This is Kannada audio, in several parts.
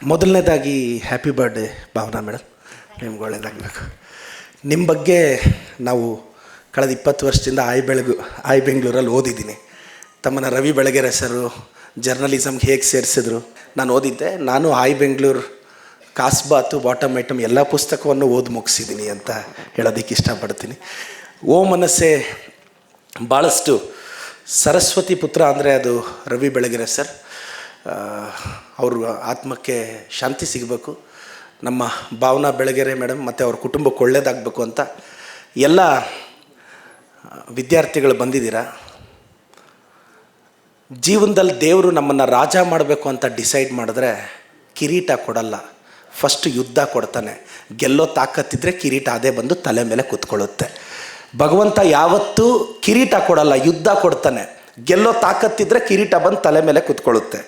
ಮೊದಲನೇದಾಗಿ ಹ್ಯಾಪಿ ಬರ್ಡೇ ಭಾವನಾ ಮೇಡಮ್, ನಿಮ್ಗೆ ಒಳ್ಳೇದಾಗಬೇಕು. ನಿಮ್ಮ ಬಗ್ಗೆ ನಾವು ಕಳೆದ 20 ವರ್ಷದಿಂದ ಐ ಬೆಂಗಳೂರಲ್ಲಿ ಓದಿದ್ದೀನಿ. ತಮ್ಮನ್ನು ರವಿ ಬೆಳಗೆರೆ ಸರು ಜರ್ನಲಿಸಮ್ಗೆ ಹೇಗೆ ಸೇರಿಸಿದ್ರು ನಾನು ಓದಿದ್ದೆ. ನಾನು ಐ ಬೆಂಗಳೂರು ಕಾಸ್ಬಾತು ಬಾಟಮ್ ಐಟಮ್ ಎಲ್ಲ ಪುಸ್ತಕವನ್ನು ಓದಿ ಮುಗಿಸಿದ್ದೀನಿ ಅಂತ ಹೇಳೋದಕ್ಕೆ ಇಷ್ಟಪಡ್ತೀನಿ. ಓ ಮನಸ್ಸೇ ಭಾಳಷ್ಟು ಸರಸ್ವತಿ ಪುತ್ರ ಅಂದರೆ ಅದು ರವಿ ಬೆಳಗೆರೆ ಸರ್. ಅವ್ರ ಆತ್ಮಕ್ಕೆ ಶಾಂತಿ ಸಿಗಬೇಕು. ನಮ್ಮ ಭಾವನಾ ಬೆಳಗೆರೆ ಮೇಡಮ್ ಮತ್ತು ಅವ್ರ ಕುಟುಂಬಕ್ಕೆ ಒಳ್ಳೇದಾಗಬೇಕು ಅಂತ ಎಲ್ಲ ವಿದ್ಯಾರ್ಥಿಗಳು ಬಂದಿದ್ದೀರಾ. ಜೀವನದಲ್ಲಿ ದೇವರು ನಮ್ಮನ್ನು ರಾಜ ಮಾಡಬೇಕು ಅಂತ ಡಿಸೈಡ್ ಮಾಡಿದ್ರೆ ಕಿರೀಟ ಕೊಡಲ್ಲ, ಫಸ್ಟ್ ಯುದ್ಧ ಕೊಡ್ತಾನೆ. ಗೆಲ್ಲೋ ತಾಕತ್ತಿದ್ರೆ ಕಿರೀಟ ಅದೇ ಬಂದು ತಲೆ ಮೇಲೆ ಕೂತ್ಕೊಳ್ಳುತ್ತೆ. ಭಗವಂತ ಯಾವತ್ತೂ ಕಿರೀಟ ಕೊಡಲ್ಲ, ಯುದ್ಧ ಕೊಡ್ತಾನೆ. ಗೆಲ್ಲೋ ತಾಕತ್ತಿದ್ರೆ ಕಿರೀಟ ಬಂದು ತಲೆ ಮೇಲೆ ಕೂತ್ಕೊಳ್ಳುತ್ತೆ.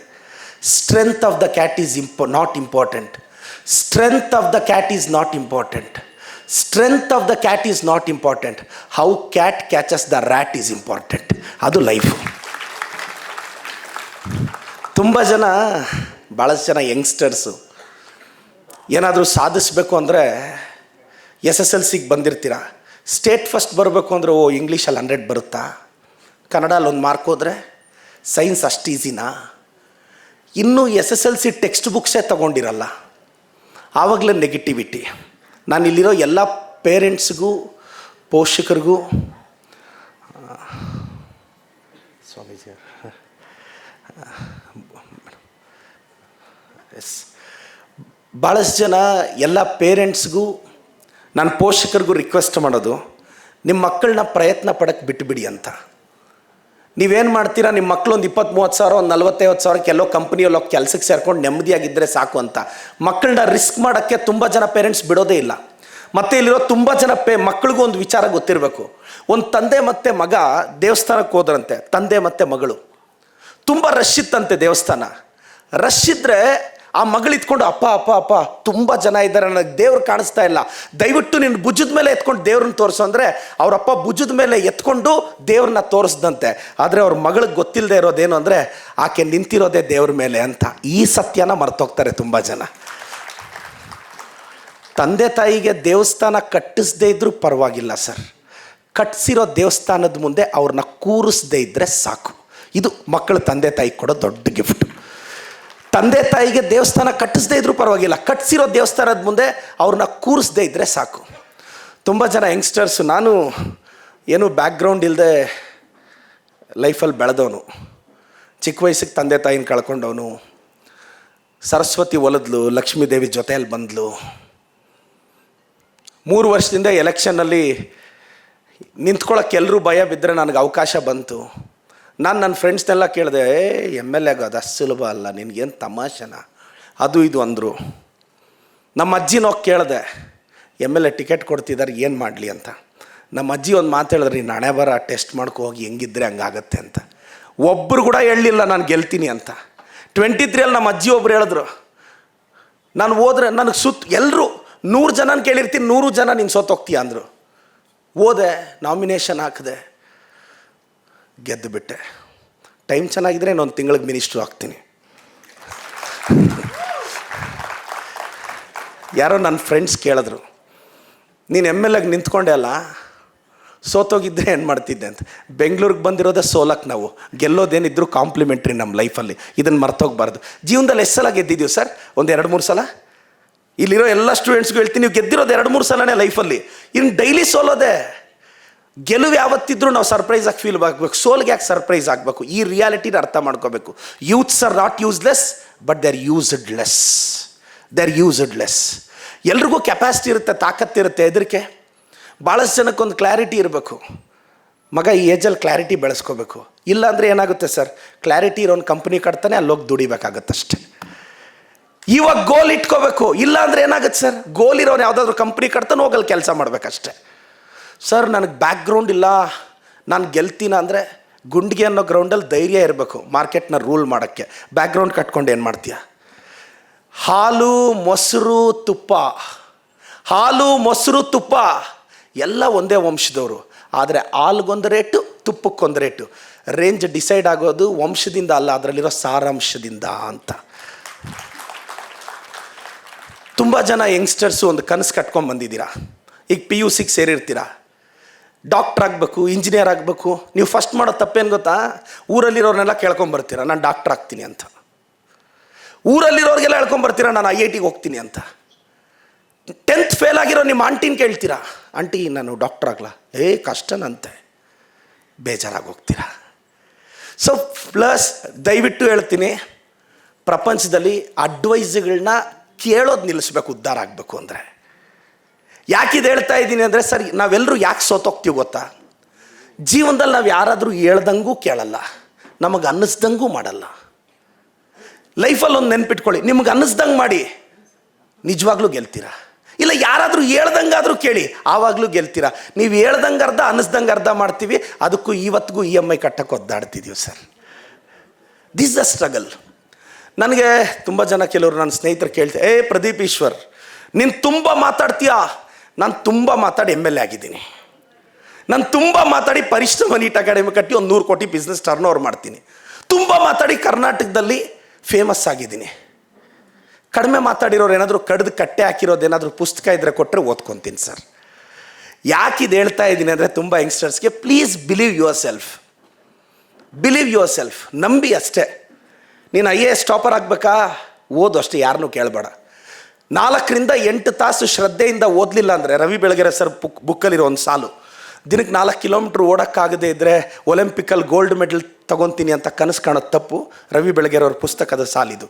Strength of the cat is not important. Strength of the cat is not important. Strength of the cat is not important. How cat catches the rat is important. ಅದು ಲೈಫು. ತುಂಬ ಜನ, ಭಾಳಷ್ಟು ಜನ ಯಂಗ್ಸ್ಟರ್ಸು ಏನಾದರೂ ಸಾಧಿಸಬೇಕು ಅಂದರೆ SSLC ಬಂದಿರ್ತೀರ. ಸ್ಟೇಟ್ ಫಸ್ಟ್ ಬರಬೇಕು ಅಂದರೆ ಇಂಗ್ಲೀಷಲ್ಲಿ 100 ಬರುತ್ತಾ, ಕನ್ನಡಲ್ಲಿ 1 ಮಾರ್ಕ್ ಹೋದರೆ, ಸೈನ್ಸ್ ಅಷ್ಟು ಈಸಿನಾ? ಇನ್ನೂ SSLC ಟೆಕ್ಸ್ಟ್ ಬುಕ್ಸೇ ತೊಗೊಂಡಿರಲ್ಲ, ಆವಾಗಲೇ ನೆಗೆಟಿವಿಟಿ. ನಾನು ಇಲ್ಲಿರೋ ಎಲ್ಲ ಪೇರೆಂಟ್ಸ್ಗೂ ಪೋಷಕರಿಗೂ ಸ್ವಾಮೀಜಿ ಭಾಳಷ್ಟು ಜನ ಎಲ್ಲ ಪೇರೆಂಟ್ಸ್ಗೂ ನಾನು ಪೋಷಕರಿಗೂ ರಿಕ್ವೆಸ್ಟ್ ಮಾಡೋದು, ನಿಮ್ಮ ಮಕ್ಕಳನ್ನ ಪ್ರಯತ್ನ ಪಡೋಕ್ಕೆ ಬಿಟ್ಟುಬಿಡಿ ಅಂತ. ನೀವೇನು ಮಾಡ್ತೀರಾ, ನಿಮ್ಮ ಮಕ್ಕಳು ಒಂದು 20-30 ಸಾವಿರ, ಒಂದು 40-50 ಸಾವಿರಕ್ಕೆ ಎಲ್ಲೋ ಕಂಪ್ನಿಯಲ್ಲಿ ಹೋಗಿ ಕೆಲಸಕ್ಕೆ ಸೇರ್ಕೊಂಡು ನೆಮ್ಮದಿಯಾಗಿದ್ದರೆ ಸಾಕು ಅಂತ. ಮಕ್ಕಳನ್ನ ರಿಸ್ಕ್ ಮಾಡೋಕ್ಕೆ ತುಂಬ ಜನ ಪೇರೆಂಟ್ಸ್ ಬಿಡೋದೇ ಇಲ್ಲ. ಮತ್ತು ಇಲ್ಲಿರೋ ತುಂಬ ಜನ ಮಕ್ಕಳಿಗೂ ಒಂದು ವಿಚಾರ ಗೊತ್ತಿರಬೇಕು. ಒಂದು ತಂದೆ ಮತ್ತು ಮಗ ದೇವಸ್ಥಾನಕ್ಕೆ ಹೋದ್ರಂತೆ, ತಂದೆ ಮತ್ತು ಮಗಳು. ತುಂಬ ರಶ್ ಇತ್ತಂತೆ ದೇವಸ್ಥಾನ. ರಶ್ ಇದ್ದರೆ ಆ ಮಗಳು ಇತ್ಕೊಂಡು ಅಪ್ಪ ಅಪ್ಪ ಅಪ್ಪ ತುಂಬ ಜನ ಇದ್ದಾರೆ, ನನಗೆ ದೇವ್ರು ಕಾಣಿಸ್ತಾ ಇಲ್ಲ, ದಯವಿಟ್ಟು ನಿನ್ನ ಭುಜದ ಮೇಲೆ ಎತ್ಕೊಂಡು ದೇವ್ರನ್ನ ತೋರಿಸು ಅಂದರೆ ಅವರಪ್ಪ ಭುಜದ ಮೇಲೆ ಎತ್ಕೊಂಡು ದೇವ್ರನ್ನ ತೋರಿಸ್ದಂತೆ. ಆದರೆ ಅವ್ರ ಮಗಳಿಗೆ ಗೊತ್ತಿಲ್ಲದೆ ಇರೋದೇನು ಅಂದರೆ ಆಕೆ ನಿಂತಿರೋದೇ ದೇವ್ರ ಮೇಲೆ ಅಂತ. ಈ ಸತ್ಯನ ಮರ್ತೋಗ್ತಾರೆ ತುಂಬ ಜನ. ತಂದೆ ತಾಯಿಗೆ ದೇವಸ್ಥಾನ ಕಟ್ಟಿಸದೇ ಇದ್ದರೂ ಪರವಾಗಿಲ್ಲ ಸರ್, ಕಟ್ಟಿಸಿರೋ ದೇವಸ್ಥಾನದ ಮುಂದೆ ಅವ್ರನ್ನ ಕೂರಿಸದೇ ಇದ್ದರೆ ಸಾಕು. ಇದು ಮಕ್ಕಳು ತಂದೆ ತಾಯಿಗೆ ಕೊಡೋ ದೊಡ್ಡ ಗಿಫ್ಟ್. ತಂದೆ ತಾಯಿಗೆ ದೇವಸ್ಥಾನ ಕಟ್ಟಿಸದೇ ಇದ್ರೂ ಪರವಾಗಿಲ್ಲ, ಕಟ್ಟಿಸಿರೋ ದೇವಸ್ಥಾನದ ಮುಂದೆ ಅವ್ರನ್ನ ಕೂರಿಸದೇ ಇದ್ದರೆ ಸಾಕು. ತುಂಬ ಜನ ಯಂಗ್ಸ್ಟರ್ಸು, ನಾನು ಏನೂ ಬ್ಯಾಕ್ಗ್ರೌಂಡ್ ಇಲ್ಲದೆ ಲೈಫಲ್ಲಿ ಬೆಳೆದವನು. ಚಿಕ್ಕ ವಯಸ್ಸಿಗೆ ತಂದೆ ತಾಯಿನ ಕಳ್ಕೊಂಡವನು. ಸರಸ್ವತಿ ಒಲಿದ್ಲು, ಲಕ್ಷ್ಮೀದೇವಿ ಜೊತೆಯಲ್ಲಿ ಬಂದಳು. 3 ವರ್ಷದಿಂದ ಎಲೆಕ್ಷನ್ನಲ್ಲಿ ನಿಂತ್ಕೊಳ್ಳೋಕ್ಕೆ ಎಲ್ಲರೂ ಭಯ ಬಿದ್ದರೆ ನನಗೆ ಅವಕಾಶ ಬಂತು. ನಾನು ನನ್ನ ಫ್ರೆಂಡ್ಸ್ನೆಲ್ಲ ಕೇಳಿದೆ, MLA ಆಗೋದು ಅಷ್ಟು ಸುಲಭ ಅಲ್ಲ, ನಿನಗೇನು ತಮಾಷೆನ ಅದು ಇದು ಅಂದರು. ನಮ್ಮ ಅಜ್ಜಿನ ಹೋಗಿ ಕೇಳಿದೆ, MLA ಟಿಕೆಟ್ ಕೊಡ್ತಿದ್ದಾರೆ ಏನು ಮಾಡಲಿ ಅಂತ. ನಮ್ಮ ಅಜ್ಜಿ ಒಂದು ಮಾತು ಹೇಳಿದ್ರೆ, ನೀನು ಹಣೆ ಬರ ಟೆಸ್ಟ್ ಮಾಡ್ಕೊ ಹೋಗಿ, ಹೆಂಗಿದ್ರೆ ಹಂಗಾಗತ್ತೆ ಅಂತ. ಒಬ್ಬರು ಕೂಡ ಹೇಳಲಿಲ್ಲ ನಾನು ಗೆಲ್ತೀನಿ ಅಂತ. 23 ನಮ್ಮ ಅಜ್ಜಿ ಒಬ್ರು ಹೇಳಿದ್ರು, ನಾನು ಹೋದ್ರೆ ನನಗೆ ಎಲ್ಲರೂ 100 ಜನನ ಕೇಳಿರ್ತೀನಿ, 100 ಜನ ನೀನು ಸೋತೋಗ್ತೀಯ ಅಂದರು. ಹೋದೆ, ನಾಮಿನೇಷನ್ ಹಾಕಿದೆ, ಗೆದ್ದು ಬಿಟ್ಟೆ. ಟೈಮ್ ಚೆನ್ನಾಗಿದ್ರೆ ಇನ್ನೊಂದು ತಿಂಗಳಿಗೆ ಮಿನಿಸ್ಟ್ರು ಆಗ್ತೀನಿ. ಯಾರೋ ನನ್ನ ಫ್ರೆಂಡ್ಸ್ ಕೇಳಿದ್ರು, ನೀನು MLAಗೆ ನಿಂತ್ಕೊಂಡೆ ಅಲ್ಲ, ಸೋತೋಗಿದ್ದರೆ ಏನು ಮಾಡ್ತಿದ್ದೆ ಅಂತ. ಬೆಂಗಳೂರಿಗೆ ಬಂದಿರೋದೇ ಸೋಲಕ್ಕೆ. ನಾವು ಗೆಲ್ಲೋದೇನಿದ್ರು ಕಾಂಪ್ಲಿಮೆಂಟ್ರಿ ನಮ್ಮ ಲೈಫಲ್ಲಿ. ಇದನ್ನು ಮರ್ತೋಗ್ಬಾರ್ದು. ಜೀವನದಲ್ಲಿ ಎಷ್ಟು ಸಲ ಗೆದ್ದಿದ್ದೀವಿ ಸರ್? ಒಂದು 2-3 ಸಲ. ಇಲ್ಲಿರೋ ಎಲ್ಲ ಸ್ಟೂಡೆಂಟ್ಸ್ಗೂ ಹೇಳ್ತೀನಿ, ನೀವು ಗೆದ್ದಿರೋದು 2-3 ಸಲನೇ ಲೈಫಲ್ಲಿ. ಇನ್ನು ಡೈಲಿ ಸೋಲೋದೆ. ಗೆಲುವು ಯಾವತ್ತಿದ್ರೂ ನಾವು ಸರ್ಪ್ರೈಸ್ ಆಗಿ ಫೀಲ್ ಆಗಬೇಕು, ಸೋಲ್ಗೆ ಯಾಕೆ ಸರ್ಪ್ರೈಸ್ ಆಗಬೇಕು? ಈ ರಿಯಾಲಿಟಿನ ಅರ್ಥ ಮಾಡ್ಕೋಬೇಕು. Youths are not useless, but they are used less. ಎಲ್ರಿಗೂ ಕೆಪಾಸಿಟಿ ಇರುತ್ತೆ, ತಾಕತ್ತಿರುತ್ತೆ. ಎದರಿಕೆ ಭಾಳಷ್ಟು ಜನಕ್ಕೊಂದು ಕ್ಲಾರಿಟಿ ಇರಬೇಕು. ಮಗ ಈ ಏಜಲ್ಲಿ ಕ್ಲಾರಿಟಿ ಬೆಳೆಸ್ಕೋಬೇಕು. ಇಲ್ಲಾಂದರೆ ಏನಾಗುತ್ತೆ ಸರ್, ಕ್ಲಾರಿಟಿ ಇರೋನು ಕಂಪ್ನಿ ಕಟ್ತಾನೆ, ಅಲ್ಲೋಗಿ ದುಡಿಬೇಕಾಗತ್ತಷ್ಟೆ. ಇವಾಗ ಗೋಲ್ ಇಟ್ಕೋಬೇಕು. ಇಲ್ಲಾಂದರೆ ಏನಾಗುತ್ತೆ ಸರ್, ಗೋಲ್ ಇರೋನು ಯಾವುದಾದ್ರೂ ಕಂಪ್ನಿ ಕಟ್ತಾನೆ, ಹೋಗಲ್ಲಿ ಕೆಲಸ ಮಾಡಬೇಕಷ್ಟೆ. ಸರ್ ನನಗೆ ಬ್ಯಾಕ್ಗ್ರೌಂಡ್ ಇಲ್ಲ, ನಾನು ಗೆಲ್ತೀನ ಅಂದರೆ ಗುಂಡಿಗೆ ಅನ್ನೋ ಗ್ರೌಂಡಲ್ಲಿ ಧೈರ್ಯ ಇರಬೇಕು ಮಾರ್ಕೆಟ್ನ ರೂಲ್ ಮಾಡೋಕ್ಕೆ. ಬ್ಯಾಕ್ಗ್ರೌಂಡ್ ಕಟ್ಕೊಂಡು ಏನು ಮಾಡ್ತೀಯ? ಹಾಲು ಮೊಸರು ತುಪ್ಪ ಎಲ್ಲ ಒಂದೇ ವಂಶದವರು. ಆದರೆ ಹಾಲ್ಗೊಂದು ರೇಟು, ತುಪ್ಪಕ್ಕೊಂದು ರೇಟು. ರೇಂಜ್ ಡಿಸೈಡ್ ಆಗೋದು ವಂಶದಿಂದ ಅಲ್ಲ, ಅದರಲ್ಲಿರೋ ಸಾರಾಂಶದಿಂದ ಅಂತ. ತುಂಬ ಜನ ಯಂಗ್ಸ್ಟರ್ಸು ಒಂದು ಕನಸು ಕಟ್ಕೊಂಡು ಬಂದಿದ್ದೀರಾ. ಈಗ PUC ಸೇರಿರ್ತೀರಾ, ಡಾಕ್ಟ್ರ್ ಆಗಬೇಕು, ಇಂಜಿನಿಯರ್ ಆಗಬೇಕು. ನೀವು ಫಸ್ಟ್ ಮಾಡೋ ತಪ್ಪೇನು ಗೊತ್ತಾ? ಊರಲ್ಲಿರೋರ್ನೆಲ್ಲ ಕೇಳ್ಕೊಂಬರ್ತೀರಾ ನಾನು ಡಾಕ್ಟ್ರ್ ಆಗ್ತೀನಿ ಅಂತ. ಊರಲ್ಲಿರೋರಿಗೆಲ್ಲ ಹೇಳ್ಕೊಂಬರ್ತೀರಾ ನಾನು IIT ಹೋಗ್ತೀನಿ ಅಂತ. 10th ಫೇಲ್ ಆಗಿರೋ ನಿಮ್ಮ ಆಂಟಿನ ಕೇಳ್ತೀರಾ, ಆಂಟಿ ನಾನು ಡಾಕ್ಟ್ರ್ ಆಗಲ್ಲ, ಕಷ್ಟನಂತೆ, ಬೇಜಾರಾಗಿ ಹೋಗ್ತೀರಾ. ಸೊ ಪ್ಲಸ್ ದಯವಿಟ್ಟು ಹೇಳ್ತೀನಿ, ಪ್ರಪಂಚದಲ್ಲಿ ಅಡ್ವೈಸ್ಗಳನ್ನ ಕೇಳೋದು ನಿಲ್ಲಿಸ್ಬೇಕು ಉದ್ಧಾರ ಆಗಬೇಕು ಅಂದರೆ. ಯಾಕಿದು ಹೇಳ್ತಾ ಇದ್ದೀನಿ ಅಂದರೆ, ಸರಿ ನಾವೆಲ್ಲರೂ ಯಾಕೆ ಸೋತೋಗ್ತೀವಿ ಗೊತ್ತಾ? ಜೀವನದಲ್ಲಿ ನಾವು ಯಾರಾದರೂ ಹೇಳ್ದಂಗೂ ಕೇಳಲ್ಲ, ನಮಗೆ ಅನ್ನಿಸ್ದಂಗೂ ಮಾಡಲ್ಲ. ಲೈಫಲ್ಲಿ ಒಂದು ನೆನ್ಪಿಟ್ಕೊಳ್ಳಿ, ನಿಮ್ಗೆ ಅನ್ನಿಸ್ದಂಗೆ ಮಾಡಿ ನಿಜವಾಗ್ಲೂ ಗೆಲ್ತೀರಾ. ಇಲ್ಲ ಯಾರಾದರೂ ಹೇಳ್ದಂಗಾದರೂ ಕೇಳಿ, ಆವಾಗಲೂ ಗೆಲ್ತೀರಾ. ನೀವು ಹೇಳ್ದಂಗೆ ಅರ್ಧ ಅನ್ನಿಸ್ದಂಗೆ ಅರ್ಧ ಮಾಡ್ತೀವಿ, ಅದಕ್ಕೂ ಇವತ್ತಿಗೂ EMI ಕಟ್ಟಕ್ಕೆ ಒದ್ದಾಡ್ತಿದ್ದೀವಿ ಸರ್. This the struggle. ನನಗೆ ತುಂಬ ಜನ, ಕೆಲವರು ನನ್ನ ಸ್ನೇಹಿತರು ಕೇಳ್ತಾರೆ, ಪ್ರದೀಪ್ ಈಶ್ವರ್ ನೀನು ತುಂಬ ಮಾತಾಡ್ತೀಯಾ? ನಾನು ತುಂಬ ಮಾತಾಡಿ MLA ಆಗಿದ್ದೀನಿ. ನಾನು ತುಂಬ ಮಾತಾಡಿ ಪರಿಶ್ರಮ ನೀಟ್ ಅಕಾಡೆಮಿ ಕಟ್ಟಿ ಒಂದು 100 ಕೋಟಿ ಬಿಸ್ನೆಸ್ ಟರ್ನ್ ಓವರ್ ಮಾಡ್ತೀನಿ. ತುಂಬ ಮಾತಾಡಿ ಕರ್ನಾಟಕದಲ್ಲಿ ಫೇಮಸ್ ಆಗಿದ್ದೀನಿ. ಕಡಿಮೆ ಮಾತಾಡಿರೋರು ಏನಾದರೂ ಕಡ್ದು ಕಟ್ಟೆ ಹಾಕಿರೋದೇನಾದರೂ ಪುಸ್ತಕ ಇದ್ದರೆ ಕೊಟ್ಟರೆ ಓದ್ಕೊತೀನಿ ಸರ್. ಯಾಕಿದು ಹೇಳ್ತಾ ಇದ್ದೀನಿ ಅಂದರೆ, ತುಂಬ ಯಂಗ್ಸ್ಟರ್ಸ್ಗೆ please believe yourself. Believe yourself, ನಂಬಿ ಅಷ್ಟೇ. ನೀನು IAS ಟಾಪರ್ ಆಗಬೇಕಾ? ಓದು ಅಷ್ಟೇ, ಯಾರನ್ನೂ ಕೇಳಬೇಡ. 4 ರಿಂದ 8 ತಾಸು ಶ್ರದ್ಧೆಯಿಂದ ಓದಲಿಲ್ಲ ಅಂದರೆ, ರವಿ ಬೆಳಗೆರೆ ಸರ್ ಬುಕ್ಕಲ್ಲಿರೋ ಒಂದು ಸಾಲು, ದಿನಕ್ಕೆ 4 ಕಿಲೋಮೀಟ್ರ್ ಓಡೋಕ್ಕಾಗದೇ ಇದ್ದರೆ ಒಲಿಂಪಿಕಲ್ಲಿ ಗೋಲ್ಡ್ ಮೆಡಲ್ ತಗೊತೀನಿ ಅಂತ ಕನಸು ಕಾಣೋದು ತಪ್ಪು. ರವಿ ಬೆಳಗೆರೆ ಅವ್ರ ಪುಸ್ತಕದ ಸಾಲಿದು.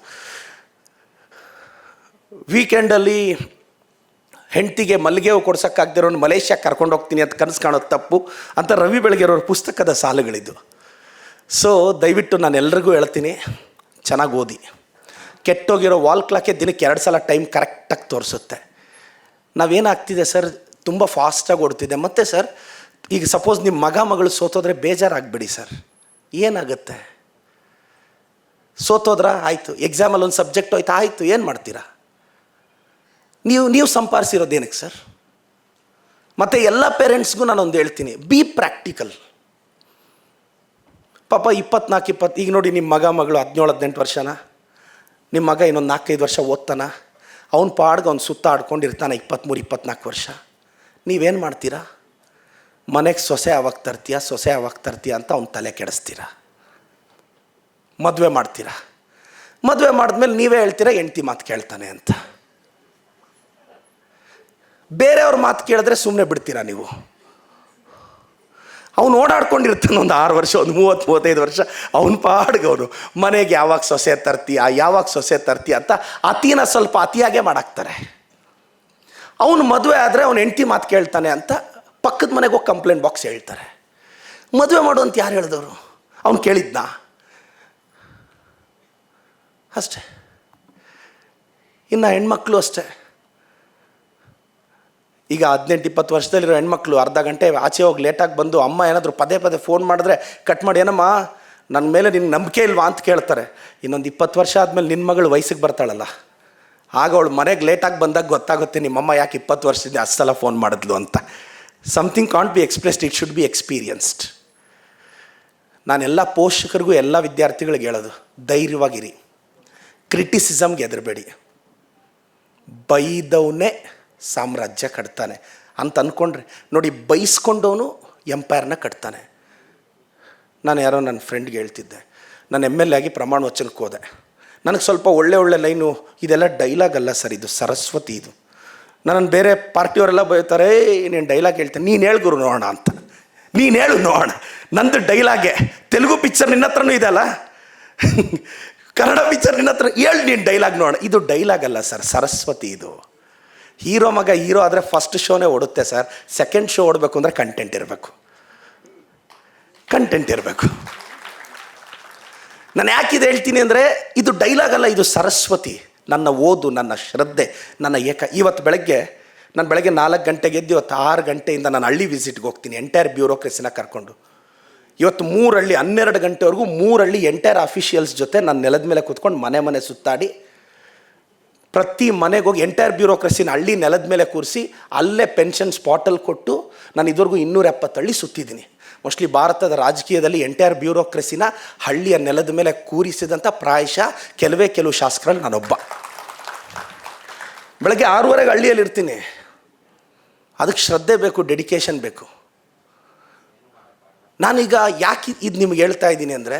ವೀಕೆಂಡಲ್ಲಿ ಹೆಂಡತಿಗೆ ಮಲ್ಲಿಗೆ ಹೂ ಕೊಡ್ಸೋಕ್ಕಾಗದಿರೋ ಮಲೇಷ್ಯಾಗೆ ಕರ್ಕೊಂಡು ಹೋಗ್ತೀನಿ ಅಂತ ಕನಸು ಕಾಣೋದು ತಪ್ಪು ಅಂತ ರವಿ ಬೆಳಗೆರೆ ಅವ್ರ ಪುಸ್ತಕದ ಸಾಲುಗಳಿದ್ದು. ಸೊ ದಯವಿಟ್ಟು ನಾನು ಎಲ್ರಿಗೂ ಹೇಳ್ತೀನಿ, ಚೆನ್ನಾಗಿ ಓದಿ. ಕೆಟ್ಟೋಗಿರೋ ವಾಲ್ ಕ್ಲಾಕೆ ದಿನಕ್ಕೆ 2 ಸಲ ಟೈಮ್ ಕರೆಕ್ಟಾಗಿ ತೋರಿಸುತ್ತೆ. ನಾವೇನಾಗ್ತಿದೆ ಸರ್, ತುಂಬ ಫಾಸ್ಟಾಗಿ ಓಡ್ತಿದೆ. ಮತ್ತು ಸರ್, ಈಗ ಸಪೋಸ್ ನಿಮ್ಮ ಮಗಳು ಸೋತೋದ್ರೆ ಬೇಜಾರಾಗಬೇಡಿ ಸರ್. ಏನಾಗುತ್ತೆ? ಸೋತೋದ್ರ ಆಯಿತು, ಎಕ್ಸಾಮಲ್ಲಿ ಒಂದು ಸಬ್ಜೆಕ್ಟ್ ಹೋಯ್ತು, ಆಯಿತು, ಏನು ಮಾಡ್ತೀರಾ? ನೀವು ಸಂಪಾದಿಸಿರೋದೇನಕ್ಕೆ ಸರ್? ಮತ್ತು ಎಲ್ಲ ಪೇರೆಂಟ್ಸ್ಗೂ ನಾನೊಂದು ಹೇಳ್ತೀನಿ, ಬಿ ಪ್ರಾಕ್ಟಿಕಲ್. ಪಾಪ 24-20 ಈಗ ನೋಡಿ, ನಿಮ್ಮ ಮಗಳು 17-18 ವರ್ಷನ, ನಿಮ್ಮ ಮಗ ಇನ್ನೊಂದು 4-5 ವರ್ಷ ಓದ್ತಾನ, ಅವ್ನ ಪಾಡ್ಗೆ ಅವ್ನು ಸುತ್ತ ಆಡ್ಕೊಂಡಿರ್ತಾನೆ 23-24 ವರ್ಷ. ನೀವೇನು ಮಾಡ್ತೀರಾ? ಮನೆಗೆ ಸೊಸೆ ಯಾವಾಗ ತರ್ತೀಯ ಅಂತ ಅವ್ನ ತಲೆ ಕೆಡಿಸ್ತೀರಾ. ಮದುವೆ ಮಾಡ್ತೀರಾ. ಮದುವೆ ಮಾಡಿದ್ಮೇಲೆ ನೀವೇ ಹೇಳ್ತೀರಾ ಹೆಂಡ್ತಿ ಮಾತು ಕೇಳ್ತಾನೆ ಅಂತ. ಬೇರೆಯವ್ರ ಮಾತು ಕೇಳಿದ್ರೆ ಸುಮ್ಮನೆ ಬಿಡ್ತೀರಾ ನೀವು? ಅವ್ನು ಓಡಾಡ್ಕೊಂಡಿರ್ತಾನೆ ಒಂದು 6 ವರ್ಷ, ಒಂದು 30-35 ವರ್ಷ, ಅವನ ಪಾಡ್ಗೆ ಅವನು ಮನೆಗೆ ಯಾವಾಗ ಸೊಸೆ ತರ್ತೀಯ ಅಂತ ಅತಿನ ಸ್ವಲ್ಪ ಅತಿಯಾಗೇ ಮಾಡಾಕ್ತಾರೆ. ಅವನು ಮದುವೆ ಆದರೆ ಅವ್ನು ಹೆಂಡ್ತಿ ಮಾತು ಕೇಳ್ತಾನೆ ಅಂತ ಪಕ್ಕದ ಮನೆಗೆ ಹೋಗಿ ಕಂಪ್ಲೇಂಟ್ ಬಾಕ್ಸ್ ಹೇಳ್ತಾರೆ. ಮದುವೆ ಮಾಡು ಅಂತ ಯಾರು ಹೇಳಿದವರು? ಅವ್ನು ಕೇಳಿದ್ನಾ? ಅಷ್ಟೇ. ಇನ್ನು ಹೆಣ್ಮಕ್ಳು ಅಷ್ಟೇ. ಈಗ 18-20 ವರ್ಷದಲ್ಲಿರೋ ಹೆಣ್ಮಕ್ಳು ಅರ್ಧ ಗಂಟೆ ಆಚೆ ಹೋಗಿ ಲೇಟಾಗಿ ಬಂದು ಅಮ್ಮ ಏನಾದರೂ ಪದೇ ಫೋನ್ ಮಾಡಿದ್ರೆ ಕಟ್ ಮಾಡಿ, ಏನಮ್ಮ ನನ್ನ ಮೇಲೆ ನಿನ್ನ ನಂಬಿಕೆ ಇಲ್ವಾ ಅಂತ ಕೇಳ್ತಾರೆ. ಇನ್ನೊಂದು 20 ವರ್ಷ ಆದಮೇಲೆ ನಿನ್ನ ಮಗಳು ವಯಸ್ಸಿಗೆ ಬರ್ತಾಳಲ್ಲ, ಆಗ ಅವಳು ಮನೆಗೆ ಲೇಟಾಗಿ ಬಂದಾಗ ಗೊತ್ತಾಗುತ್ತೆ ನಿಮ್ಮಮ್ಮ ಯಾಕೆ 20 ವರ್ಷದಿಂದ ಅಷ್ಟು ಸಲ ಫೋನ್ ಮಾಡಿದ್ಲು ಅಂತ. Something can't be expressed, it should be experienced. ನಾನೆಲ್ಲ ಪೋಷಕರಿಗೂ ಎಲ್ಲ ವಿದ್ಯಾರ್ಥಿಗಳಿಗೆ ಹೇಳೋದು, ಧೈರ್ಯವಾಗಿರಿ, ಕ್ರಿಟಿಸಿಸಮ್ಗೆ ಹೆದರಬೇಡಿ. ಬೈದವನೇ ಸಾಮ್ರಾಜ್ಯ ಕಟ್ತಾನೆ ಅಂತ ಅಂದ್ಕೊಂಡ್ರೆ ನೋಡಿ, ಬೈಸ್ಕೊಂಡವನು ಎಂಪೈರ್ನ ಕಟ್ತಾನೆ. ನಾನು ಯಾರೋ ನನ್ನ ಫ್ರೆಂಡ್ಗೆ ಹೇಳ್ತಿದ್ದೆ, ನಾನು MLA ಆಗಿ ಪ್ರಮಾಣ ವಚನಕ್ಕೆ ಹೋದೆ. ನನಗೆ ಸ್ವಲ್ಪ ಒಳ್ಳೆ ಲೈನು, ಇದೆಲ್ಲ ಡೈಲಾಗ್ ಅಲ್ಲ ಸರ್, ಇದು ಸರಸ್ವತಿ. ಇದು ನನ್ನನ್ನು ಬೇರೆ ಪಾರ್ಟಿಯವರೆಲ್ಲ ಬೈತಾರೆ, ನೀನು ಡೈಲಾಗ್ ಹೇಳ್ತೇನೆ, ನೀನು ಹೇಳು ಗುರು ನೋಡೋಣ ಅಂತ. ನೀನು ಹೇಳು ನೋಡೋಣ, ನಂದು ಡೈಲಾಗೆ. ತೆಲುಗು ಪಿಕ್ಚರ್ ನಿನ್ನ ಹತ್ರನೂ ಇದೆ ಅಲ್ಲ, ಕನ್ನಡ ಪಿಕ್ಚರ್ ನಿನ್ನ ಹತ್ರ, ಹೇಳು ನೀನು ಡೈಲಾಗ್ ನೋಡೋಣ. ಇದು ಡೈಲಾಗ್ ಅಲ್ಲ ಸರ್, ಸರಸ್ವತಿ ಇದು. ಹೀರೋ ಆದರೆ ಫಸ್ಟ್ ಶೋನೇ ಓಡುತ್ತೆ ಸರ್. ಸೆಕೆಂಡ್ ಶೋ ಓಡಬೇಕು ಅಂದರೆ ಕಂಟೆಂಟ್ ಇರಬೇಕು. ನಾನು ಯಾಕಿದೆ ಹೇಳ್ತೀನಿ ಅಂದರೆ, ಇದು ಡೈಲಾಗ್ ಅಲ್ಲ, ಇದು ಸರಸ್ವತಿ. ನನ್ನ ಓದು, ನನ್ನ ಶ್ರದ್ಧೆ, ನನ್ನ ಇವತ್ತು ಬೆಳಗ್ಗೆ 4 ಗಂಟೆಗೆ ಎದ್ದು ಇವತ್ತು 6 ಗಂಟೆಯಿಂದ ನಾನು ಹಳ್ಳಿ ವಿಸಿಟ್ಗೆ ಹೋಗ್ತೀನಿ, ಎಂಟೈರ್ ಬ್ಯೂರೋಕ್ರೆಸಿನ ಕರ್ಕೊಂಡು. ಇವತ್ತು 3 ಹಳ್ಳಿ 12 ಗಂಟೆವರೆಗೂ 3 ಹಳ್ಳಿ ಎಂಟೈರ್ ಅಫಿಷಿಯಲ್ಸ್ ಜೊತೆ ನಾನು ನೆಲದ ಮೇಲೆ ಕೂತ್ಕೊಂಡು ಮನೆ ಸುತ್ತಾಡಿ, ಪ್ರತಿ ಮನೆಗೆ ಹೋಗಿ ಎಂಟೈರ್ ಬ್ಯೂರೋಕ್ರಸಿನ ಹಳ್ಳಿ ನೆಲದ ಮೇಲೆ ಕೂರಿಸಿ ಅಲ್ಲೇ ಪೆನ್ಷನ್ ಸ್ಪಾಟಲ್ಲಿ ಕೊಟ್ಟು ನಾನು ಇದುವರೆಗೂ 270 ಹಳ್ಳಿ ಸುತ್ತಿದ್ದೀನಿ. ಮೋಸ್ಟ್ಲಿ ಭಾರತದ ರಾಜಕೀಯದಲ್ಲಿ ಎಂಟೈರ್ ಬ್ಯೂರೋಕ್ರಸಿನ ಹಳ್ಳಿಯ ನೆಲದ ಮೇಲೆ ಕೂರಿಸಿದಂಥ ಪ್ರಾಯಶಃ ಕೆಲವು ಶಾಸಕರಲ್ಲಿ ನಾನೊಬ್ಬ. ಬೆಳಗ್ಗೆ 6:30 ಹಳ್ಳಿಯಲ್ಲಿ ಇರ್ತೀನಿ. ಅದಕ್ಕೆ ಶ್ರದ್ಧೆ ಬೇಕು, ಡೆಡಿಕೇಶನ್ ಬೇಕು. ನಾನೀಗ ಯಾಕೆ ಇದು ನಿಮ್ಗೆ ಹೇಳ್ತಾ ಇದ್ದೀನಿ ಅಂದರೆ,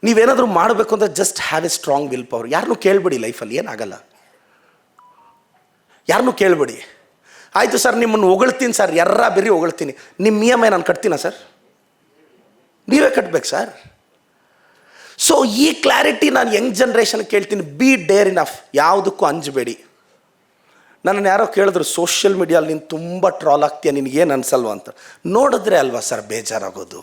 ನೀವೇನಾದರೂ ಮಾಡಬೇಕು ಅಂದರೆ just have A strong will power. ಯಾರನ್ನೂ ಕೇಳಬೇಡಿ ಲೈಫಲ್ಲಿ, ಏನಾಗಲ್ಲ. ಯಾರನ್ನೂ ಕೇಳಬೇಡಿ. ಆಯಿತು ಸರ್, ನಿಮ್ಮನ್ನು ಹೊಗಳ್ತೀನಿ ಸರ್, ಬೆರಿ ಹೊಗಳ್ತೀನಿ. ನಿಮ್ಮ EMI ನಾನು ಕಟ್ತೀನ ಸರ್? ನೀವೇ ಕಟ್ಬೇಕು ಸರ್. ಸೊ ಈ ಕ್ಲಾರಿಟಿ ನಾನು ಯಂಗ್ ಜನ್ರೇಷನ್ ಕೇಳ್ತೀನಿ. ಬಿ ಡೇರ್ ಇನಫ್, ಯಾವುದಕ್ಕೂ ಅಂಜಬೇಡಿ. ನನ್ನನ್ನು ಯಾರೋ ಕೇಳಿದ್ರು, ಸೋಷಿಯಲ್ ಮೀಡಿಯಲ್ಲಿ ನೀನು ತುಂಬ ಟ್ರಾಲ್ ಆಗ್ತೀಯ, ನಿನಗೇನು ಅನ್ಸಲ್ವ ಅಂತ. ನೋಡಿದ್ರೆ ಅಲ್ವಾ ಸರ್ ಬೇಜಾರಾಗೋದು,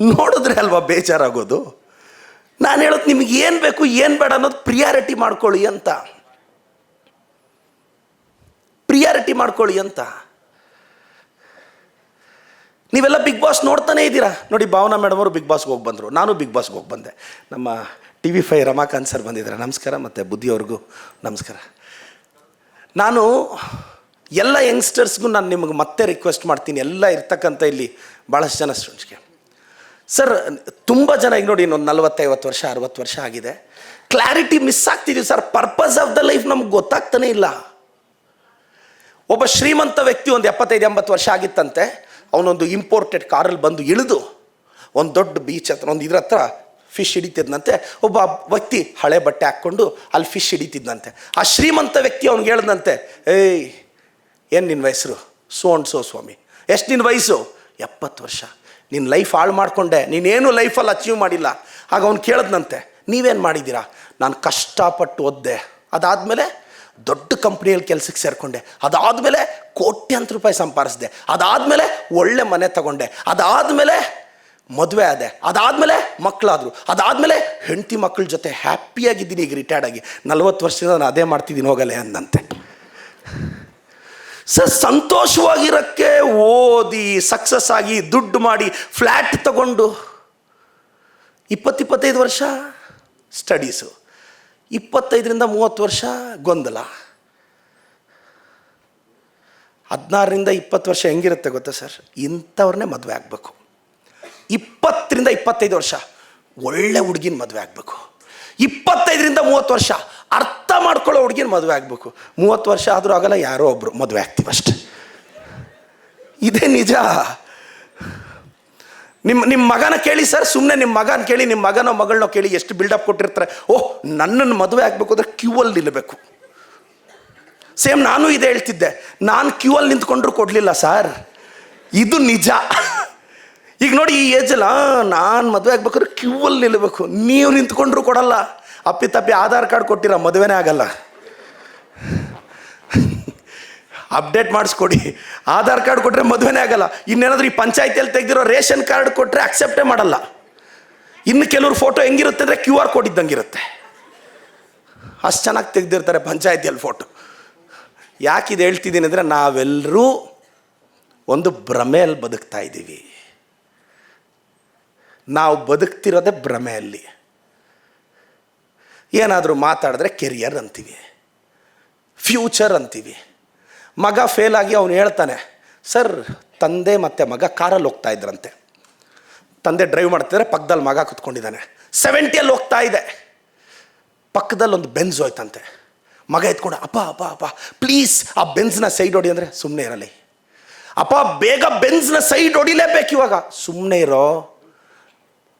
ನೋಡಿದ್ರೆ ಅಲ್ವಾ ಬೇಜಾರಾಗೋದು. ನಾನು ಹೇಳೋದು ನಿಮ್ಗೆ ಏನು ಬೇಕು ಏನು ಬೇಡ ಅನ್ನೋದು ಪ್ರಿಯಾರಿಟಿ ಮಾಡ್ಕೊಳ್ಳಿ ಅಂತ, ಪ್ರಿಯಾರಿಟಿ ಮಾಡ್ಕೊಳ್ಳಿ ಅಂತ. ನೀವೆಲ್ಲ ಬಿಗ್ ಬಾಸ್ ನೋಡ್ತಾನೇ ಇದ್ದೀರಾ ನೋಡಿ. ಭಾವನಾ ಮೇಡಮ್ ಅವರು ಬಿಗ್ ಬಾಸ್ಗೆ ಹೋಗಿ ಬಂದರು, ನಾನು ಬಿಗ್ ಬಾಸ್ಗೆ ಹೋಗಿ ಬಂದೆ. ನಮ್ಮ TV5 ರಮಾಕಾಂತ್ ಸರ್ ಬಂದಿದ್ದಾರೆ, ನಮಸ್ಕಾರ. ಮತ್ತು ಬುದ್ಧಿಯವ್ರಿಗೂ ನಮಸ್ಕಾರ. ನಾನು ಎಲ್ಲ ಯಂಗ್ಸ್ಟರ್ಸ್ಗೂ ನಾನು ನಿಮಗೆ ಮತ್ತೆ ರಿಕ್ವೆಸ್ಟ್ ಮಾಡ್ತೀನಿ, ಎಲ್ಲ ಇರ್ತಕ್ಕಂಥ ಇಲ್ಲಿ ಭಾಳಷ್ಟು ಜನ ಸ್ಟೂಡೆಂಟ್ಸ್ಗೆ. ಸರ್ ತುಂಬ ಜನ ಈಗ ನೋಡಿ, ಇನ್ನೊಂದು 40-50 ವರ್ಷ 60 ವರ್ಷ ಆಗಿದೆ, ಕ್ಲಾರಿಟಿ ಮಿಸ್ ಆಗ್ತಿದ್ದೀವಿ sir. Purpose of the life ನಮ್ಗೆ ಗೊತ್ತಾಗ್ತಾನೇ ಇಲ್ಲ. ಒಬ್ಬ ಶ್ರೀಮಂತ ವ್ಯಕ್ತಿ ಒಂದು 75-80 ವರ್ಷ ಆಗಿತ್ತಂತೆ. ಅವನೊಂದು ಇಂಪೋರ್ಟೆಡ್ ಕಾರಲ್ಲಿ ಬಂದು ಇಳಿದು ಒಂದು ದೊಡ್ಡ ಬೀಚ್ ಹತ್ರ ಒಂದು ಇದ್ರ ಹತ್ರ ಫಿಶ್ ಹಿಡಿತಿದ್ನಂತೆ. ಒಬ್ಬ ವ್ಯಕ್ತಿ ಹಳೆ ಬಟ್ಟೆ ಹಾಕ್ಕೊಂಡು ಅಲ್ಲಿ ಫಿಶ್ ಹಿಡಿತಿದ್ನಂತೆ. ಆ ಶ್ರೀಮಂತ ವ್ಯಕ್ತಿ ಅವ್ನಿಗೆ ಹೇಳ್ದಂತೆ, ಏಯ್ ಏನು ನಿನ್ನ ವಯಸ್ಸು? ಸೋ ಸ್ವಾಮಿ. ಎಷ್ಟು ನಿನ್ನ ವಯಸ್ಸು? 70 ವರ್ಷ. ನಿನ್ನ ಲೈಫ್ ಹಾಳು ಮಾಡಿಕೊಂಡೆ, ನೀನೇನು ಲೈಫಲ್ಲಿ ಅಚೀವ್ ಮಾಡಿಲ್ಲ. ಆಗ ಅವ್ನು ಕೇಳಿದ್ನಂತೆ, ನೀವೇನು ಮಾಡಿದ್ದೀರಾ? ನಾನು ಕಷ್ಟಪಟ್ಟು ಓದಿದೆ, ಅದಾದಮೇಲೆ ದೊಡ್ಡ ಕಂಪ್ನಿಯಲ್ಲಿ ಕೆಲಸಕ್ಕೆ ಸೇರಿಕೊಂಡೆ, ಅದಾದಮೇಲೆ ಕೋಟ್ಯಾಂತರ ರೂಪಾಯಿ ಸಂಪಾದಿಸಿದೆ, ಅದಾದಮೇಲೆ ಒಳ್ಳೆ ಮನೆ ತಗೊಂಡೆ, ಅದಾದಮೇಲೆ ಮದುವೆ ಆದೆ, ಅದಾದಮೇಲೆ ಮಕ್ಕಳಾದರು, ಅದಾದಮೇಲೆ ಹೆಂಡತಿ ಮಕ್ಕಳ ಜೊತೆ ಹ್ಯಾಪಿಯಾಗಿದ್ದೀನಿ. ಈಗ ರಿಟೈರ್ಡ್ ಆಗಿ 40 ವರ್ಷದಿಂದ ನಾನು ಅದೇ ಮಾಡ್ತಿದ್ದೀನಿ, ಹೋಗಲೇ ಅಂದಂತೆ. ಸರ್ ಸಂತೋಷವಾಗಿರೋಕ್ಕೆ ಓದಿ ಸಕ್ಸಸ್ ಆಗಿ ದುಡ್ಡು ಮಾಡಿ ಫ್ಲ್ಯಾಟ್ ತಗೊಂಡು 20-25 ವರ್ಷ ಸ್ಟಡೀಸು, 25-30 ವರ್ಷ ಗೊಂದಲ, 16-20 ವರ್ಷ ಹೆಂಗಿರುತ್ತೆ ಗೊತ್ತಾ ಸರ್? ಇಂಥವ್ರನ್ನೇ ಮದುವೆ ಆಗಬೇಕು. 20-25 ವರ್ಷ ಒಳ್ಳೆ ಹುಡುಗಿನ ಮದುವೆ ಆಗಬೇಕು. 25-30 ವರ್ಷ ಅರ್ಥ ಮಾಡ್ಕೊಳ್ಳೋ ಹುಡುಗಿನ ಮದುವೆ ಆಗಬೇಕು. 30 ವರ್ಷ ಆದರೂ ಆಗಲ್ಲ, ಯಾರೋ ಒಬ್ಬರು ಮದುವೆ ಆಗ್ತೀವಷ್ಟೆ. ಇದೇ ನಿಜ. ನಿಮ್ಮ ಮಗನ ಕೇಳಿ ಸರ್, ಸುಮ್ಮನೆ ನಿಮ್ಮ ಮಗನ ಕೇಳಿ, ನಿಮ್ಮ ಮಗನೋ ಮಗಳನ್ನೋ ಕೇಳಿ, ಎಷ್ಟು ಬಿಲ್ಡಪ್ ಕೊಟ್ಟಿರ್ತಾರೆ. ಓಹ್, ನನ್ನನ್ನು ಮದುವೆ ಆಗಬೇಕು ಅಂದರೆ ಕ್ಯೂವಲ್ಲಿ ನಿಲ್ಲಬೇಕು. ಸೇಮ್ ನಾನು ಇದೇ ಹೇಳ್ತಿದ್ದೆ, ನಾನು ಕ್ಯೂವಲ್ಲಿ ನಿಂತ್ಕೊಂಡ್ರು ಕೊಡಲಿಲ್ಲ ಸರ್, ಇದು ನಿಜ. ಈಗ ನೋಡಿ, ಈ ಏಜಲ್ಲ ನಾನು ಮದುವೆ ಆಗ್ಬೇಕಾದ್ರೆ ಕ್ಯೂವಲ್ಲಿ ನಿಲ್ಲಬೇಕು. ನೀವು ನಿಂತ್ಕೊಂಡ್ರು ಕೊಡಲ್ಲ. ಅಪ್ಪಿತಪ್ಪಿ ಆಧಾರ್ ಕಾರ್ಡ್ ಕೊಟ್ಟಿರೋ ಮದುವೆನೇ ಆಗಲ್ಲ. ಅಪ್ಡೇಟ್ ಮಾಡಿಸ್ಕೊಡಿ. ಆಧಾರ್ ಕಾರ್ಡ್ ಕೊಟ್ಟರೆ ಮದುವೆನೇ ಆಗಲ್ಲ. ಇನ್ನೇನಾದರೂ ಈ ಪಂಚಾಯತಿಯಲ್ಲಿ ತೆಗೆದಿರೋ ರೇಷನ್ ಕಾರ್ಡ್ ಕೊಟ್ಟರೆ ಅಕ್ಸೆಪ್ಟೇ ಮಾಡಲ್ಲ. ಇನ್ನು ಕೆಲವ್ರು ಫೋಟೋ ಹೆಂಗಿರುತ್ತೆ ಅಂದರೆ QR ಕೋಡ್ ಇದ್ದಂಗಿರುತ್ತೆ. ಅಷ್ಟು ಚೆನ್ನಾಗಿ ತೆಗೆದಿರ್ತಾರೆ ಪಂಚಾಯತಿಯಲ್ಲಿ ಫೋಟೋ. ಯಾಕಿದು ಹೇಳ್ತಿದ್ದೀನಿ ಅಂದರೆ, ನಾವೆಲ್ಲರೂ ಒಂದು ಭ್ರಮೆಯಲ್ಲಿ ಬದುಕ್ತಾ ಇದ್ದೀವಿ. ನಾವು ಬದುಕ್ತಿರೋದೇ ಭ್ರಮೆಯಲ್ಲಿ. ಏನಾದರೂ ಮಾತಾಡಿದ್ರೆ ಕೆರಿಯರ್ ಅಂತೀವಿ, ಫ್ಯೂಚರ್ ಅಂತೀವಿ. ಮಗ ಫೇಲ್ ಆಗಿ ಅವನು ಹೇಳ್ತಾನೆ, ಸರ್ ತಂದೆ ಮತ್ತು ಮಗ ಕಾರಲ್ಲಿ ಹೋಗ್ತಾ ಇದ್ರಂತೆ. ತಂದೆ ಡ್ರೈವ್ ಮಾಡ್ತಿದ್ರೆ ಪಕ್ಕದಲ್ಲಿ ಮಗ ಕೂತ್ಕೊಂಡಿದ್ದಾನೆ. 70 ಹೋಗ್ತಾ ಇದೆ. ಪಕ್ಕದಲ್ಲಿ ಒಂದು ಬೆನ್ಸ್ ಹೋಯ್ತಂತೆ. ಮಗ ಎತ್ಕೊಂಡು, ಅಪ್ಪ ಅಪ್ಪ ಅಪ್ಪ ಪ್ಲೀಸ್ ಆ ಬೆನ್ಸ್ನ ಸೈಡ್ ಹೊಡಿ ಅಂದರೆ, ಸುಮ್ಮನೆ ಇರಲಿ ಅಪ್ಪ, ಬೇಗ ಬೆನ್ಸ್ನ ಸೈಡ್ ಹೊಡಿಲೇಬೇಕು ಇವಾಗ. ಸುಮ್ಮನೆ ಇರೋ,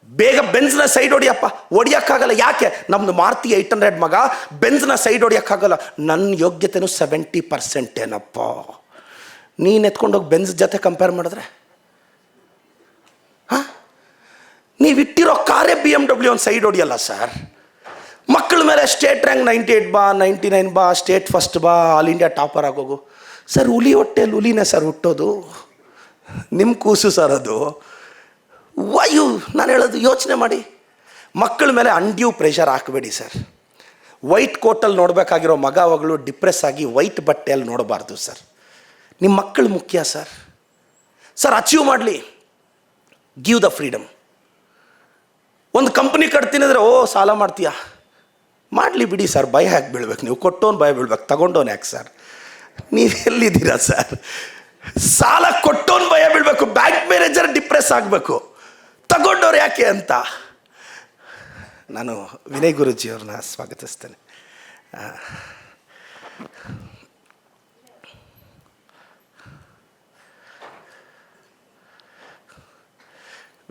ಬೇಗ ಬೆನ್ಸ್ನ ಸೈಡ್ ಹೊಡಿಯಪ್ಪ. ಹೊಡಿಯೋಕ್ಕಾಗಲ್ಲ. ಯಾಕೆ? ನಮ್ಮದು ಮಾರುತಿ 800 ಮಗ, ಬೆನ್ಸ್ನ ಸೈಡ್ ಹೊಡಿಯೋಕ್ಕಾಗಲ್ಲ. ನನ್ನ ಯೋಗ್ಯತೆಯೂ 70% ಏನಪ್ಪ. ನೀನು ಎತ್ಕೊಂಡೋಗಿ ಬೆನ್ಸ್ ಜೊತೆ ಕಂಪೇರ್ ಮಾಡಿದ್ರೆ, ಹಾಂ, ನೀವಿಟ್ಟಿರೋ ಕಾರೇ BMW ಒಂದು ಸೈಡ್ ಹೊಡಿಯಲ್ಲ ಸರ್. ಮಕ್ಕಳ ಮೇಲೆ ಸ್ಟೇಟ್ ರ್ಯಾಂಕ್ 98 ಬಾ, 99 ಬಾ, ಸ್ಟೇಟ್ ಫಸ್ಟ್ ಬಾ, ಆಲ್ ಇಂಡಿಯಾ ಟಾಪರ್ ಆಗೋಗು. ಸರ್ ಹುಲಿ ಹೊಟ್ಟೆಯಲ್ಲಿ ಹುಲಿನೇ ಸರ್ ಹುಟ್ಟೋದು, ನಿಮ್ಮ ಕೂಸು ಸರ್ ಅದು. ವಾಯು ನಾನು ಹೇಳೋದು ಯೋಚನೆ ಮಾಡಿ. ಮಕ್ಕಳ ಮೇಲೆ ಅನ್ಡ್ಯೂ ಪ್ರೆಷರ್ ಹಾಕಬೇಡಿ ಸರ್. ವೈಟ್ ಕೋಟಲ್ಲಿ ನೋಡಬೇಕಾಗಿರೋ ಮಗ ಮಗಳು ಡಿಪ್ರೆಸ್ ಆಗಿ ವೈಟ್ ಬಟ್ಟೆಯಲ್ಲಿ ನೋಡಬಾರ್ದು ಸರ್. ನಿಮ್ಮ ಮಕ್ಕಳು ಮುಖ್ಯ ಸರ್. ಅಚೀವ್ ಮಾಡಲಿ, ಗಿವ್ ದ ಫ್ರೀಡಮ್. ಒಂದು ಕಂಪ್ನಿ ಕಟ್ತೀನಿ ಅಂದರೆ, ಓ ಸಾಲ ಮಾಡ್ತೀಯಾ, ಮಾಡಲಿ ಬಿಡಿ ಸರ್, ಭಯ ಯಾಕೆ ಬೀಳ್ಬೇಕು ನೀವು? ಕೊಟ್ಟೋನು ಭಯ ಬೀಳ್ಬೇಕು, ತಗೊಂಡೋನು ಯಾಕೆ ಸರ್? ನೀವೆಲ್ಲಿದ್ದೀರಾ ಸರ್? ಸಾಲ ಕೊಟ್ಟೋನು ಭಯ ಬೀಳಬೇಕು, ಬ್ಯಾಂಕ್ ಮ್ಯಾನೇಜರ್ ಡಿಪ್ರೆಸ್ ಆಗಬೇಕು, ತಗೊಂಡವ್ರು ಯಾಕೆ ಅಂತ. ನಾನು ವಿನಯ್ ಗುರೂಜಿಯವ್ರನ್ನ ಸ್ವಾಗತಿಸ್ತೇನೆ.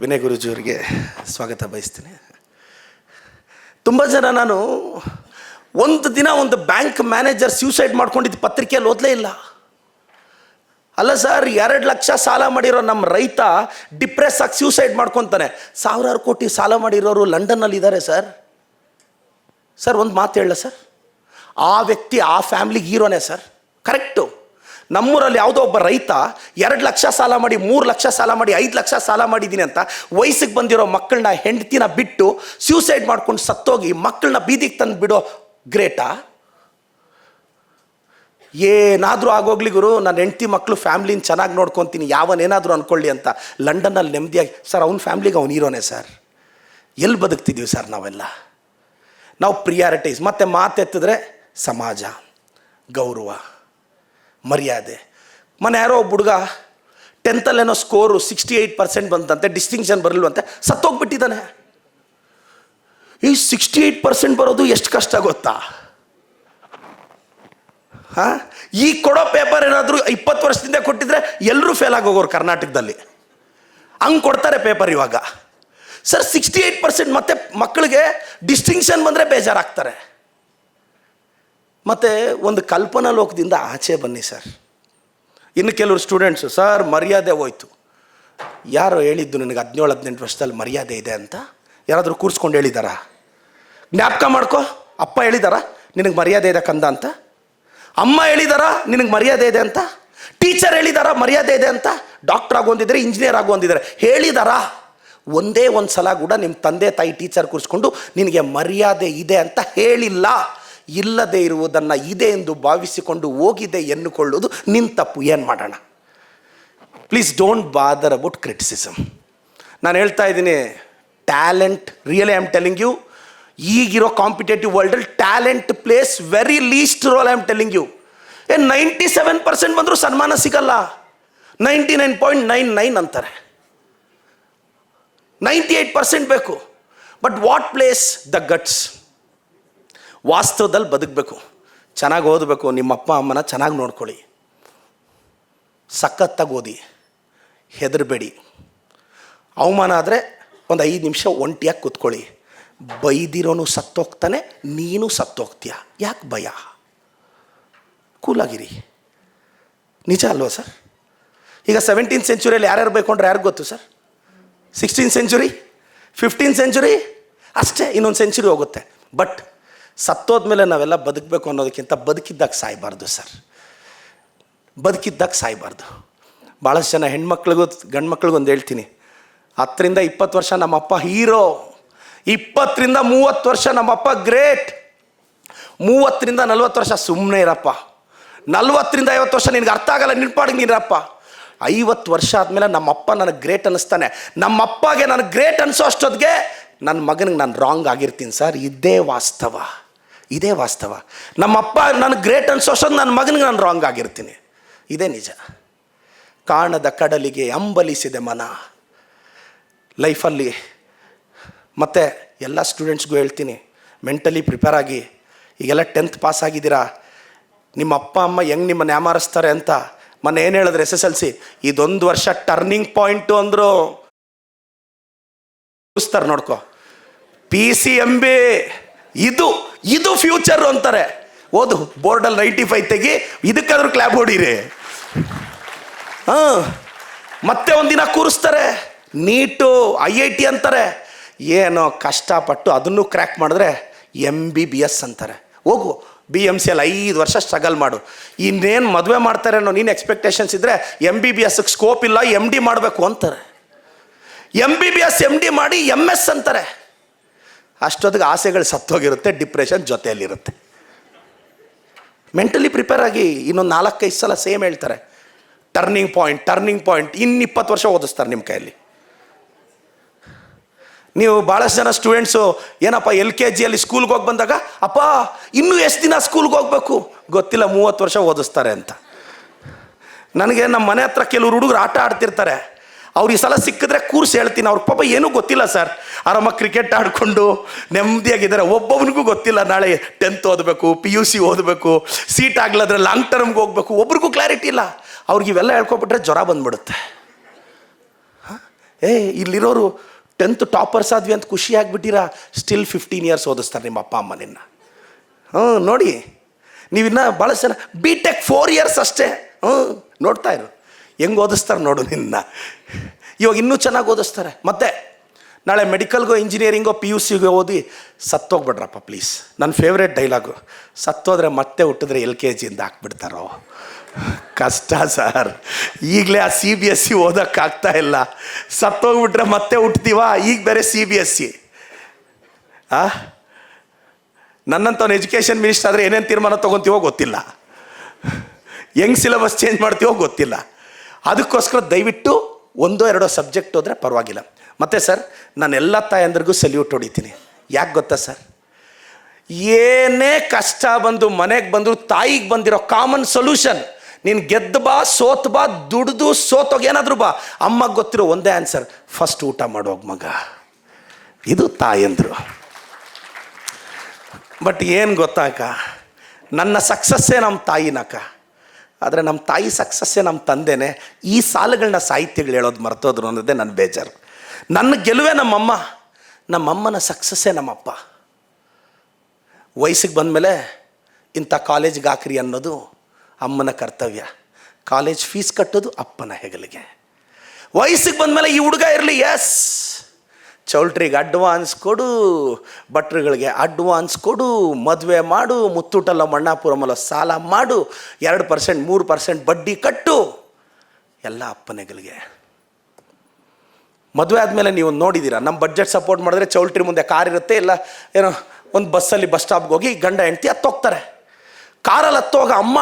ವಿನಯ್ ಗುರೂಜಿಯವರಿಗೆ ಸ್ವಾಗತ ಬಯಸ್ತೀನಿ. ತುಂಬ ಜನ ನಾನು ಒಂದು ದಿನ ಒಂದು ಬ್ಯಾಂಕ್ ಮ್ಯಾನೇಜರ್ ಸ್ಯೂಸೈಡ್ ಮಾಡ್ಕೊಂಡಿದ್ದು ಪತ್ರಿಕೆಯಲ್ಲಿ ಓದಲೇ ಇಲ್ಲ. ಅಲ್ಲ ಸರ್, 2 ಲಕ್ಷ ಸಾಲ ಮಾಡಿರೋ ನಮ್ಮ ರೈತ ಡಿಪ್ರೆಸ್ ಆಗಿ ಸ್ಯೂಸೈಡ್ ಮಾಡ್ಕೊತಾನೆ. 1000 ಕೋಟಿ ಸಾಲ ಮಾಡಿರೋರು ಲಂಡನ್ನಲ್ಲಿ ಇದ್ದಾರೆ ಸರ್. ಸರ್ ಒಂದು ಮಾತು ಹೇಳ ಸರ್, ಆ ವ್ಯಕ್ತಿ ಆ ಫ್ಯಾಮ್ಲಿಗೆ ಹೀರೋನೇ ಸರ್. ಕರೆಕ್ಟು. ನಮ್ಮೂರಲ್ಲಿ ಯಾವುದೋ ಒಬ್ಬ ರೈತ 2 ಲಕ್ಷ ಸಾಲ ಮಾಡಿ, 3 ಲಕ್ಷ ಸಾಲ ಮಾಡಿ, 5 ಲಕ್ಷ ಸಾಲ ಮಾಡಿದ್ದೀನಿ ಅಂತ ವಯಸ್ಸಿಗೆ ಬಂದಿರೋ ಮಕ್ಕಳನ್ನ, ಹೆಂಡತಿನ ಬಿಟ್ಟು ಸ್ಯೂಸೈಡ್ ಮಾಡ್ಕೊಂಡು ಸತ್ತೋಗಿ ಮಕ್ಕಳನ್ನ ಬೀದಿಗೆ ತಂದು ಬಿಡೋ ಗ್ರೇಟಾ? ಏನಾದರೂ ಆಗೋಗ್ಲಿ ಗುರು, ನನ್ನ ಹೆಂಡತಿ ಮಕ್ಕಳು ಫ್ಯಾಮ್ಲಿನ ಚೆನ್ನಾಗಿ ನೋಡ್ಕೊತೀನಿ, ಯಾವನೇನಾದರೂ ಅಂದ್ಕೊಳ್ಳಿ ಅಂತ ಲಂಡನ್ನಲ್ಲಿ ನೆಮ್ಮದಿಯಾಗಿ. ಸರ್ ಅವ್ನ ಫ್ಯಾಮ್ಲಿಗೆ ಅವ್ನು ಹೀರೋನೇ ಸರ್. ಎಲ್ಲಿ ಬದುಕ್ತಿದ್ದೀವಿ ಸರ್ ನಾವೆಲ್ಲ? ನಾವು ಪ್ರಿಯಾರಿಟೀಸ್. ಮತ್ತು ಮಾತೆತ್ತಿದ್ರೆ ಸಮಾಜ, ಗೌರವ, ಮರ್ಯಾದೆ. ಮೊನ್ನೆ ಯಾರೋ ಒಬ್ಬ ಹುಡುಗ 10th ಸ್ಕೋರು 68% ಬಂತಂತೆ, ಡಿಸ್ಟಿಂಕ್ಷನ್ ಬರಲ್ವಂತೆ, ಸತ್ತೋಗ್ಬಿಟ್ಟಿದ್ದಾನೆ. ಈ 68% ಬರೋದು ಎಷ್ಟು ಕಷ್ಟ ಗೊತ್ತಾ? ಹಾಂ, ಈ ಕೊಡೋ ಪೇಪರ್ ಏನಾದರೂ 20 ವರ್ಷದಿಂದ ಕೊಟ್ಟಿದ್ರೆ ಎಲ್ಲರೂ ಫೇಲ್ ಆಗೋಗೋರು ಕರ್ನಾಟಕದಲ್ಲಿ. ಹಂಗೆ ಕೊಡ್ತಾರೆ ಪೇಪರ್ ಇವಾಗ. ಸರ್ 68%. ಮತ್ತೆ ಮಕ್ಕಳಿಗೆ ಡಿಸ್ಟಿಂಕ್ಷನ್ ಬಂದರೆ ಬೇಜಾರಾಗ್ತಾರೆ. ಮತ್ತು ಒಂದು ಕಲ್ಪನಾ ಲೋಕದಿಂದ ಆಚೆ ಬನ್ನಿ ಸರ್. ಇನ್ನು ಕೆಲವರು ಸ್ಟೂಡೆಂಟ್ಸು, ಸರ್ ಮರ್ಯಾದೆ ಹೋಯ್ತು. ಯಾರು ಹೇಳಿದ್ದು ನಿನಗೆ 17-18 ವರ್ಷದಲ್ಲಿ ಮರ್ಯಾದೆ ಇದೆ ಅಂತ? ಯಾರಾದರೂ ಕೂರಿಸ್ಕೊಂಡು ಹೇಳಿದಾರಾ? ಜ್ಞಾಪಕ ಮಾಡ್ಕೊ. ಅಪ್ಪ ಹೇಳಿದಾರಾ ನಿನಗೆ ಮರ್ಯಾದೆ ಇದೆ ಕಂದ ಅಂತ? ಅಮ್ಮ ಹೇಳಿದಾರಾ ನಿನಗೆ ಮರ್ಯಾದೆ ಇದೆ ಅಂತ? ಟೀಚರ್ ಹೇಳಿದಾರಾ ಮರ್ಯಾದೆ ಇದೆ ಅಂತ? ಡಾಕ್ಟರ್ ಆಗೋಂದಿದ್ದಾರೆ, ಇಂಜಿನಿಯರ್ ಆಗೋಂದಿದ್ದಾರೆ, ಹೇಳಿದಾರಾ? ಒಂದೇ ಒಂದು ಸಲ ಕೂಡ ನಿಮ್ಮ ತಂದೆ ತಾಯಿ ಟೀಚರ್ ಕೂರಿಸ್ಕೊಂಡು ನಿನಗೆ ಮರ್ಯಾದೆ ಇದೆ ಅಂತ ಹೇಳಿಲ್ಲ. ಇಲ್ಲದೆ ಇರುವುದನ್ನು ಇದೆ ಎಂದು ಭಾವಿಸಿಕೊಂಡು ಹೋಗಿದೆ ಎನ್ನುಕೊಳ್ಳೋದು ನಿನ್ನ ತಪ್ಪು. ಏನು ಮಾಡೋಣ? Please don't bother about criticism. ನಾನು ಹೇಳ್ತಾ ಇದ್ದೀನಿ, talent, really I am telling you, ಈಗಿರೋ ಕಾಂಪಿಟೇಟಿವ್ ವರ್ಲ್ಡಲ್ಲಿ talent plays very least role. I am telling you. 97% ಬಂದರೂ ಸನ್ಮಾನ ಸಿಗಲ್ಲ. 99.99 ಅಂತಾರೆ. 98% ಬೇಕು. But what plays the guts? ವಾಸ್ತವದಲ್ಲಿ ಬದುಕಬೇಕು, ಚೆನ್ನಾಗಿ ಓದಬೇಕು, ನಿಮ್ಮ ಅಪ್ಪ ಅಮ್ಮನ ಚೆನ್ನಾಗಿ ನೋಡ್ಕೊಳ್ಳಿ, ಸಖತ್ತಾಗಿ ಓದಿ, ಹೆದರಬೇಡಿ. ಅವಮಾನ ಆದರೆ ಒಂದು 5 ನಿಮಿಷ ಒಂಟಿಯಾಗಿ ಕೂತ್ಕೊಳ್ಳಿ. ಬೈದಿರೋನು ಸತ್ತೋಗ್ತಾನೆ, ನೀನು ಸತ್ತೋಗ್ತೀಯ. ಯಾಕೆ ಭಯ? ಕೂಲಾಗಿರಿ. ನಿಜ ಅಲ್ವಾ ಸರ್? ಈಗ 17th ಸೆಂಚುರಿಯಲ್ಲಿ ಯಾರ್ಯಾರು ಬೈಕೊಂಡ್ರೆ ಯಾರಿಗೆ ಗೊತ್ತು sir? 16th century, 15th century ಅಷ್ಟೇ. ಇನ್ನೊಂದು ಸೆಂಚುರಿ ಹೋಗುತ್ತೆ. ಬಟ್ ಸತ್ತೋದ್ಮೇಲೆ ನಾವೆಲ್ಲ ಬದುಕಬೇಕು ಅನ್ನೋದಕ್ಕಿಂತ ಬದುಕಿದ್ದಾಗ ಸಾಯಬಾರ್ದು ಸರ್. ಬದುಕಿದ್ದಾಗ ಸಾಯಬಾರ್ದು. ಭಾಳಷ್ಟು ಜನ ಹೆಣ್ಮಕ್ಳಿಗೂ ಗಂಡು ಮಕ್ಳಿಗೂ ಒಂದು ಹೇಳ್ತೀನಿ, 10-20 ವರ್ಷ ನಮ್ಮಪ್ಪ ಹೀರೋ, 20-30 ವರ್ಷ ನಮ್ಮಪ್ಪ ಗ್ರೇಟ್, 30-40 ವರ್ಷ ಸುಮ್ಮನೆ ಇರಪ್ಪ, 40-50 ವರ್ಷ ನಿನಗೆ ಅರ್ಥ ಆಗಲ್ಲ, ನಿನ್ಪಾಡಿಗೆ ನೀರಪ್ಪ. 50 ವರ್ಷ ಆದಮೇಲೆ ನಮ್ಮಪ್ಪ ನನಗೆ ಗ್ರೇಟ್ ಅನ್ನಿಸ್ತಾನೆ. ನಮ್ಮಪ್ಪಗೆ ನನಗೆ ಗ್ರೇಟ್ ಅನಿಸೋ ಅಷ್ಟೊತ್ತಿಗೆ ನನ್ನ ಮಗನಿಗೆ ನಾನು ರಾಂಗ್ ಆಗಿರ್ತೀನಿ ಸರ್. ಇದೇ ವಾಸ್ತವ, ಇದೇ ವಾಸ್ತವ. ನಮ್ಮಪ್ಪ ನನಗೆ ಗ್ರೇಟ್ ಅನ್ಸೋಷ್ಟೊಂದು ನನ್ನ ಮಗನಿಗೆ ನಾನು ರಾಂಗ್ ಆಗಿರ್ತೀನಿ. ಇದೇ ನಿಜ. ಕಾಣದ ಕಡಲಿಗೆ ಅಂಬಲಿಸಿದೆ ಮನ. ಲೈಫಲ್ಲಿ ಮತ್ತು ಎಲ್ಲ ಸ್ಟೂಡೆಂಟ್ಸ್ಗೂ ಹೇಳ್ತೀನಿ, ಮೆಂಟಲಿ ಪ್ರಿಪೇರ್ ಆಗಿ. ಈಗೆಲ್ಲ 10th ಪಾಸ್ ಆಗಿದ್ದೀರಾ, ನಿಮ್ಮ ಅಪ್ಪ ಅಮ್ಮ ಹೆಂಗೆ ನಿಮ್ಮನ್ನು ಯಾಮಾರಿಸ್ತಾರೆ ಅಂತ ಮೊನ್ನೆ ಏನು ಹೇಳಿದ್ರೆ SSLC, ಇದೊಂದು ವರ್ಷ ಟರ್ನಿಂಗ್ ಪಾಯಿಂಟು ಅಂದರು. ಕೂಸ್ತಾರೆ ನೋಡ್ಕೊ, PCMB ಇದು ಫ್ಯೂಚರು ಅಂತಾರೆ. ಓದು, ಬೋರ್ಡಲ್ಲಿ 95 ತೆಗಿ, ಇದಕ್ಕಾದ್ರೂ ಕ್ಲಾಪ್ ಹೊಡೀರಿ. ಹಾಂ, ಮತ್ತೆ ಒಂದಿನ ಕೂರಿಸ್ತಾರೆ, ನೀಟು IIT ಅಂತಾರೆ. ಏನೋ ಕಷ್ಟಪಟ್ಟು ಅದನ್ನು ಕ್ರ್ಯಾಕ್ ಮಾಡಿದ್ರೆ MBBS ಅಂತಾರೆ. ಹೋಗು BMCಯಲ್ಲಿ 5 ವರ್ಷ ಸ್ಟ್ರಗಲ್ ಮಾಡು. ಇನ್ನೇನು ಮದುವೆ ಮಾಡ್ತಾರೆ ಅನ್ನೋ ನೀನು ಎಕ್ಸ್ಪೆಕ್ಟೇಷನ್ಸ್ ಇದ್ದರೆ MBBSಗೆ ಸ್ಕೋಪ್ ಇಲ್ಲ, MD ಮಾಡಬೇಕು ಅಂತಾರೆ. MBBS MD ಮಾಡಿ MS ಅಂತಾರೆ. ಅಷ್ಟೊತ್ತಿಗೆ ಆಸೆಗಳು ಸತ್ತೋಗಿರುತ್ತೆ, ಡಿಪ್ರೆಷನ್ ಜೊತೆಯಲ್ಲಿರುತ್ತೆ. ಮೆಂಟಲಿ ಪ್ರಿಪೇರ್ ಆಗಿ. ಇನ್ನೊಂದು 4-5 ಸಲ ಸೇಮ್ ಹೇಳ್ತಾರೆ, ಟರ್ನಿಂಗ್ ಪಾಯಿಂಟ್. ಇನ್ನು 20 ವರ್ಷ ಓದಿಸ್ತಾರೆ ನಿಮ್ಮ ಕೈಯಲ್ಲಿ. ನೀವು ಭಾಳಷ್ಟು ಜನ ಸ್ಟೂಡೆಂಟ್ಸು ಏನಪ್ಪ LKGಯಲ್ಲಿ ಸ್ಕೂಲ್ಗೆ ಹೋಗಿ ಬಂದಾಗ, ಅಪ್ಪ ಇನ್ನೂ ಎಷ್ಟು ದಿನ ಸ್ಕೂಲ್ಗೆ ಹೋಗ್ಬೇಕು? ಗೊತ್ತಿಲ್ಲ, 30 ವರ್ಷ ಓದಿಸ್ತಾರೆ ಅಂತ. ನನಗೆ ನಮ್ಮ ಮನೆ ಹತ್ರ ಕೆಲವರು ಹುಡುಗರು ಆಟ ಆಡ್ತಿರ್ತಾರೆ. ಅವ್ರು ಈ ಸಲ ಸಿಕ್ಕಿದ್ರೆ ಕೂರ್ಸಿ ಹೇಳ್ತೀನಿ. ಅವ್ರ ಪಾಪ ಏನೂ ಗೊತ್ತಿಲ್ಲ ಸರ್, ಆರಾಮಾಗಿ ಕ್ರಿಕೆಟ್ ಆಡಿಕೊಂಡು ನೆಮ್ಮದಿಯಾಗಿದ್ದಾರೆ. ಒಬ್ಬೊಬ್ಬನಿಗೂ ಗೊತ್ತಿಲ್ಲ ನಾಳೆ 10th ಓದಬೇಕು, PUC ಓದಬೇಕು, ಸೀಟ್ ಆಗ್ಲಾದ್ರೆ ಲಾಂಗ್ ಟರ್ಮ್ಗೆ ಹೋಗ್ಬೇಕು. ಒಬ್ರಿಗೂ ಕ್ಲಾರಿಟಿ ಇಲ್ಲ. ಅವ್ರಿಗೆ ಇವೆಲ್ಲ ಹೇಳ್ಕೊಬಿಟ್ರೆ ಜ್ವರ ಬಂದ್ಬಿಡುತ್ತೆ. ಇಲ್ಲಿರೋರು 10th ಟಾಪರ್ಸ್ ಆದ್ವಿ ಅಂತ ಖುಷಿ ಆಗಿಬಿಟ್ಟಿರಾ, ಸ್ಟಿಲ್ 15 years ಓದಿಸ್ತಾರೆ ನಿಮ್ಮ ಅಪ್ಪ ಅಮ್ಮ ನಿನ್ನ. ನೋಡಿ, ನೀವಿನ್ನ ಭಾಳ ಜನ BTech 4 years ಅಷ್ಟೇ. ನೋಡ್ತಾ ಇರು ಹೆಂಗೆ ಓದಿಸ್ತಾರೆ ನೋಡು ನಿನ್ನ. ಇವಾಗ ಇನ್ನೂ ಚೆನ್ನಾಗಿ ಓದಿಸ್ತಾರೆ. ಮತ್ತೆ ನಾಳೆ ಮೆಡಿಕಲ್ಗೋ ಇಂಜಿನಿಯರಿಂಗೋ PUCಗೋ ಓದಿ ಸತ್ತೋಗ್ಬಿಡ್ರಪ್ಪ ಪ್ಲೀಸ್. ನನ್ನ ಫೇವ್ರೇಟ್ ಡೈಲಾಗು, ಸತ್ತೋದ್ರೆ ಮತ್ತೆ ಹುಟ್ಟಿದ್ರೆ LKGಯಿಂದ ಹಾಕ್ಬಿಡ್ತಾರೋ. ಕಷ್ಟ ಸರ್. ಈಗಲೇ ಆ CBSE ಓದೋಕ್ಕಾಗ್ತಾ ಇಲ್ಲ. ಸತ್ತೋಗ್ಬಿಟ್ರೆ ಮತ್ತೆ ಹುಟ್ತೀವ, ಈಗ ಬೇರೆ CBSE. ನನ್ನಂಥವ್ನು ಎಜುಕೇಷನ್ ಮಿನಿಸ್ಟರ್ ಆದರೆ ಏನೇನು ತೀರ್ಮಾನ ತೊಗೊತೀವೋ ಗೊತ್ತಿಲ್ಲ, ಹೆಂಗೆ ಸಿಲೆಬಸ್ ಚೇಂಜ್ ಮಾಡ್ತೀವೋ ಗೊತ್ತಿಲ್ಲ. ಅದಕ್ಕೋಸ್ಕರ ದಯವಿಟ್ಟು 1-2 ಸಬ್ಜೆಕ್ಟ್ ಹೋದರೆ ಪರವಾಗಿಲ್ಲ. ಮತ್ತು ಸರ್, ನಾನು ಎಲ್ಲ ತಾಯಂದ್ರಿಗೂ ಸಲ್ಯೂಟ್ ಹೊಡಿತೀನಿ. ಯಾಕೆ ಗೊತ್ತಾ ಸರ್, ಏನೇ ಕಷ್ಟ ಬಂದು ಮನೆಗೆ ಬಂದರೂ ತಾಯಿಗೆ ಬಂದಿರೋ ಕಾಮನ್ ಸೊಲ್ಯೂಷನ್, ನೀನು ಗೆದ್ದು ಬಾ, ಸೋತ್ ಬಾ, ದುಡ್ದು ಸೋತೋಗಿ ಏನಾದರೂ ಬಾ, ಅಮ್ಮಗೆ ಗೊತ್ತಿರೋ ಒಂದೇ ಆನ್ಸರ್, ಫಸ್ಟ್ ಊಟ ಮಾಡೋಗಿ ಮಗ. ಇದು ತಾಯಂದರು. ಬಟ್ ಏನು ಗೊತ್ತಾಕ, ನನ್ನ ಸಕ್ಸಸ್ಸೇ ನಮ್ಮ ತಾಯಿನಕ್ಕ, ಆದರೆ ನಮ್ಮ ತಾಯಿ ಸಕ್ಸಸ್ಸೇ ನಮ್ಮ ತಂದೆನೇ. ಈ ಸಾಲುಗಳನ್ನ ಸಾಹಿತ್ಯಗಳು ಹೇಳೋದು ಮರ್ತೋದ್ರು ಅನ್ನೋದೇ ನನ್ನ ಬೇಜಾರು. ನನ್ನ ಗೆಲುವೇ ನಮ್ಮಮ್ಮ, ನಮ್ಮಮ್ಮನ ಸಕ್ಸಸ್ಸೇ ನಮ್ಮಪ್ಪ. ವಯಸ್ಸಿಗೆ ಬಂದಮೇಲೆ ಇಂಥ ಕಾಲೇಜ್ಗೆ ಹಾಕ್ರಿ ಅನ್ನೋದು ಅಮ್ಮನ ಕರ್ತವ್ಯ, ಕಾಲೇಜ್ ಫೀಸ್ ಕಟ್ಟೋದು ಅಪ್ಪನ ಹೆಗಲಿಗೆ. ವಯಸ್ಸಿಗೆ ಬಂದಮೇಲೆ ಈ ಹುಡುಗ ಇರಲಿ, ಎಸ್, ಚೌಲ್ಟ್ರಿಗೆ ಅಡ್ವಾನ್ಸ್ ಕೊಡು, ಭಟ್ರುಗಳಿಗೆ ಅಡ್ವಾನ್ಸ್ ಕೊಡು, ಮದುವೆ ಮಾಡು, ಮುತ್ತೂಟಲ್ಲ ಮಣ್ಣಾಪುರಮಲ್ಲ ಸಾಲ ಮಾಡು, 2% 3% ಬಡ್ಡಿ ಕಟ್ಟು, ಎಲ್ಲ ಅಪ್ಪನೆಗಳಿಗೆ. ಮದುವೆ ಆದಮೇಲೆ ನೀವು ನೋಡಿದ್ದೀರಾ, ನಮ್ಮ ಬಡ್ಜೆಟ್ ಸಪೋರ್ಟ್ ಮಾಡಿದ್ರೆ ಚೌಲ್ಟ್ರಿ ಮುಂದೆ ಕಾರ್ ಇರುತ್ತೆ, ಇಲ್ಲ ಏನೋ ಒಂದು ಬಸ್ಸಲ್ಲಿ ಬಸ್ ಸ್ಟಾಪ್ಗೆ ಹೋಗಿ ಗಂಡ ಹೆಂಡ್ತಿ ಹತ್ತೋಗ್ತಾರೆ. ಕಾರಲ್ಲಿ ಹತ್ತೋಗ ಅಮ್ಮ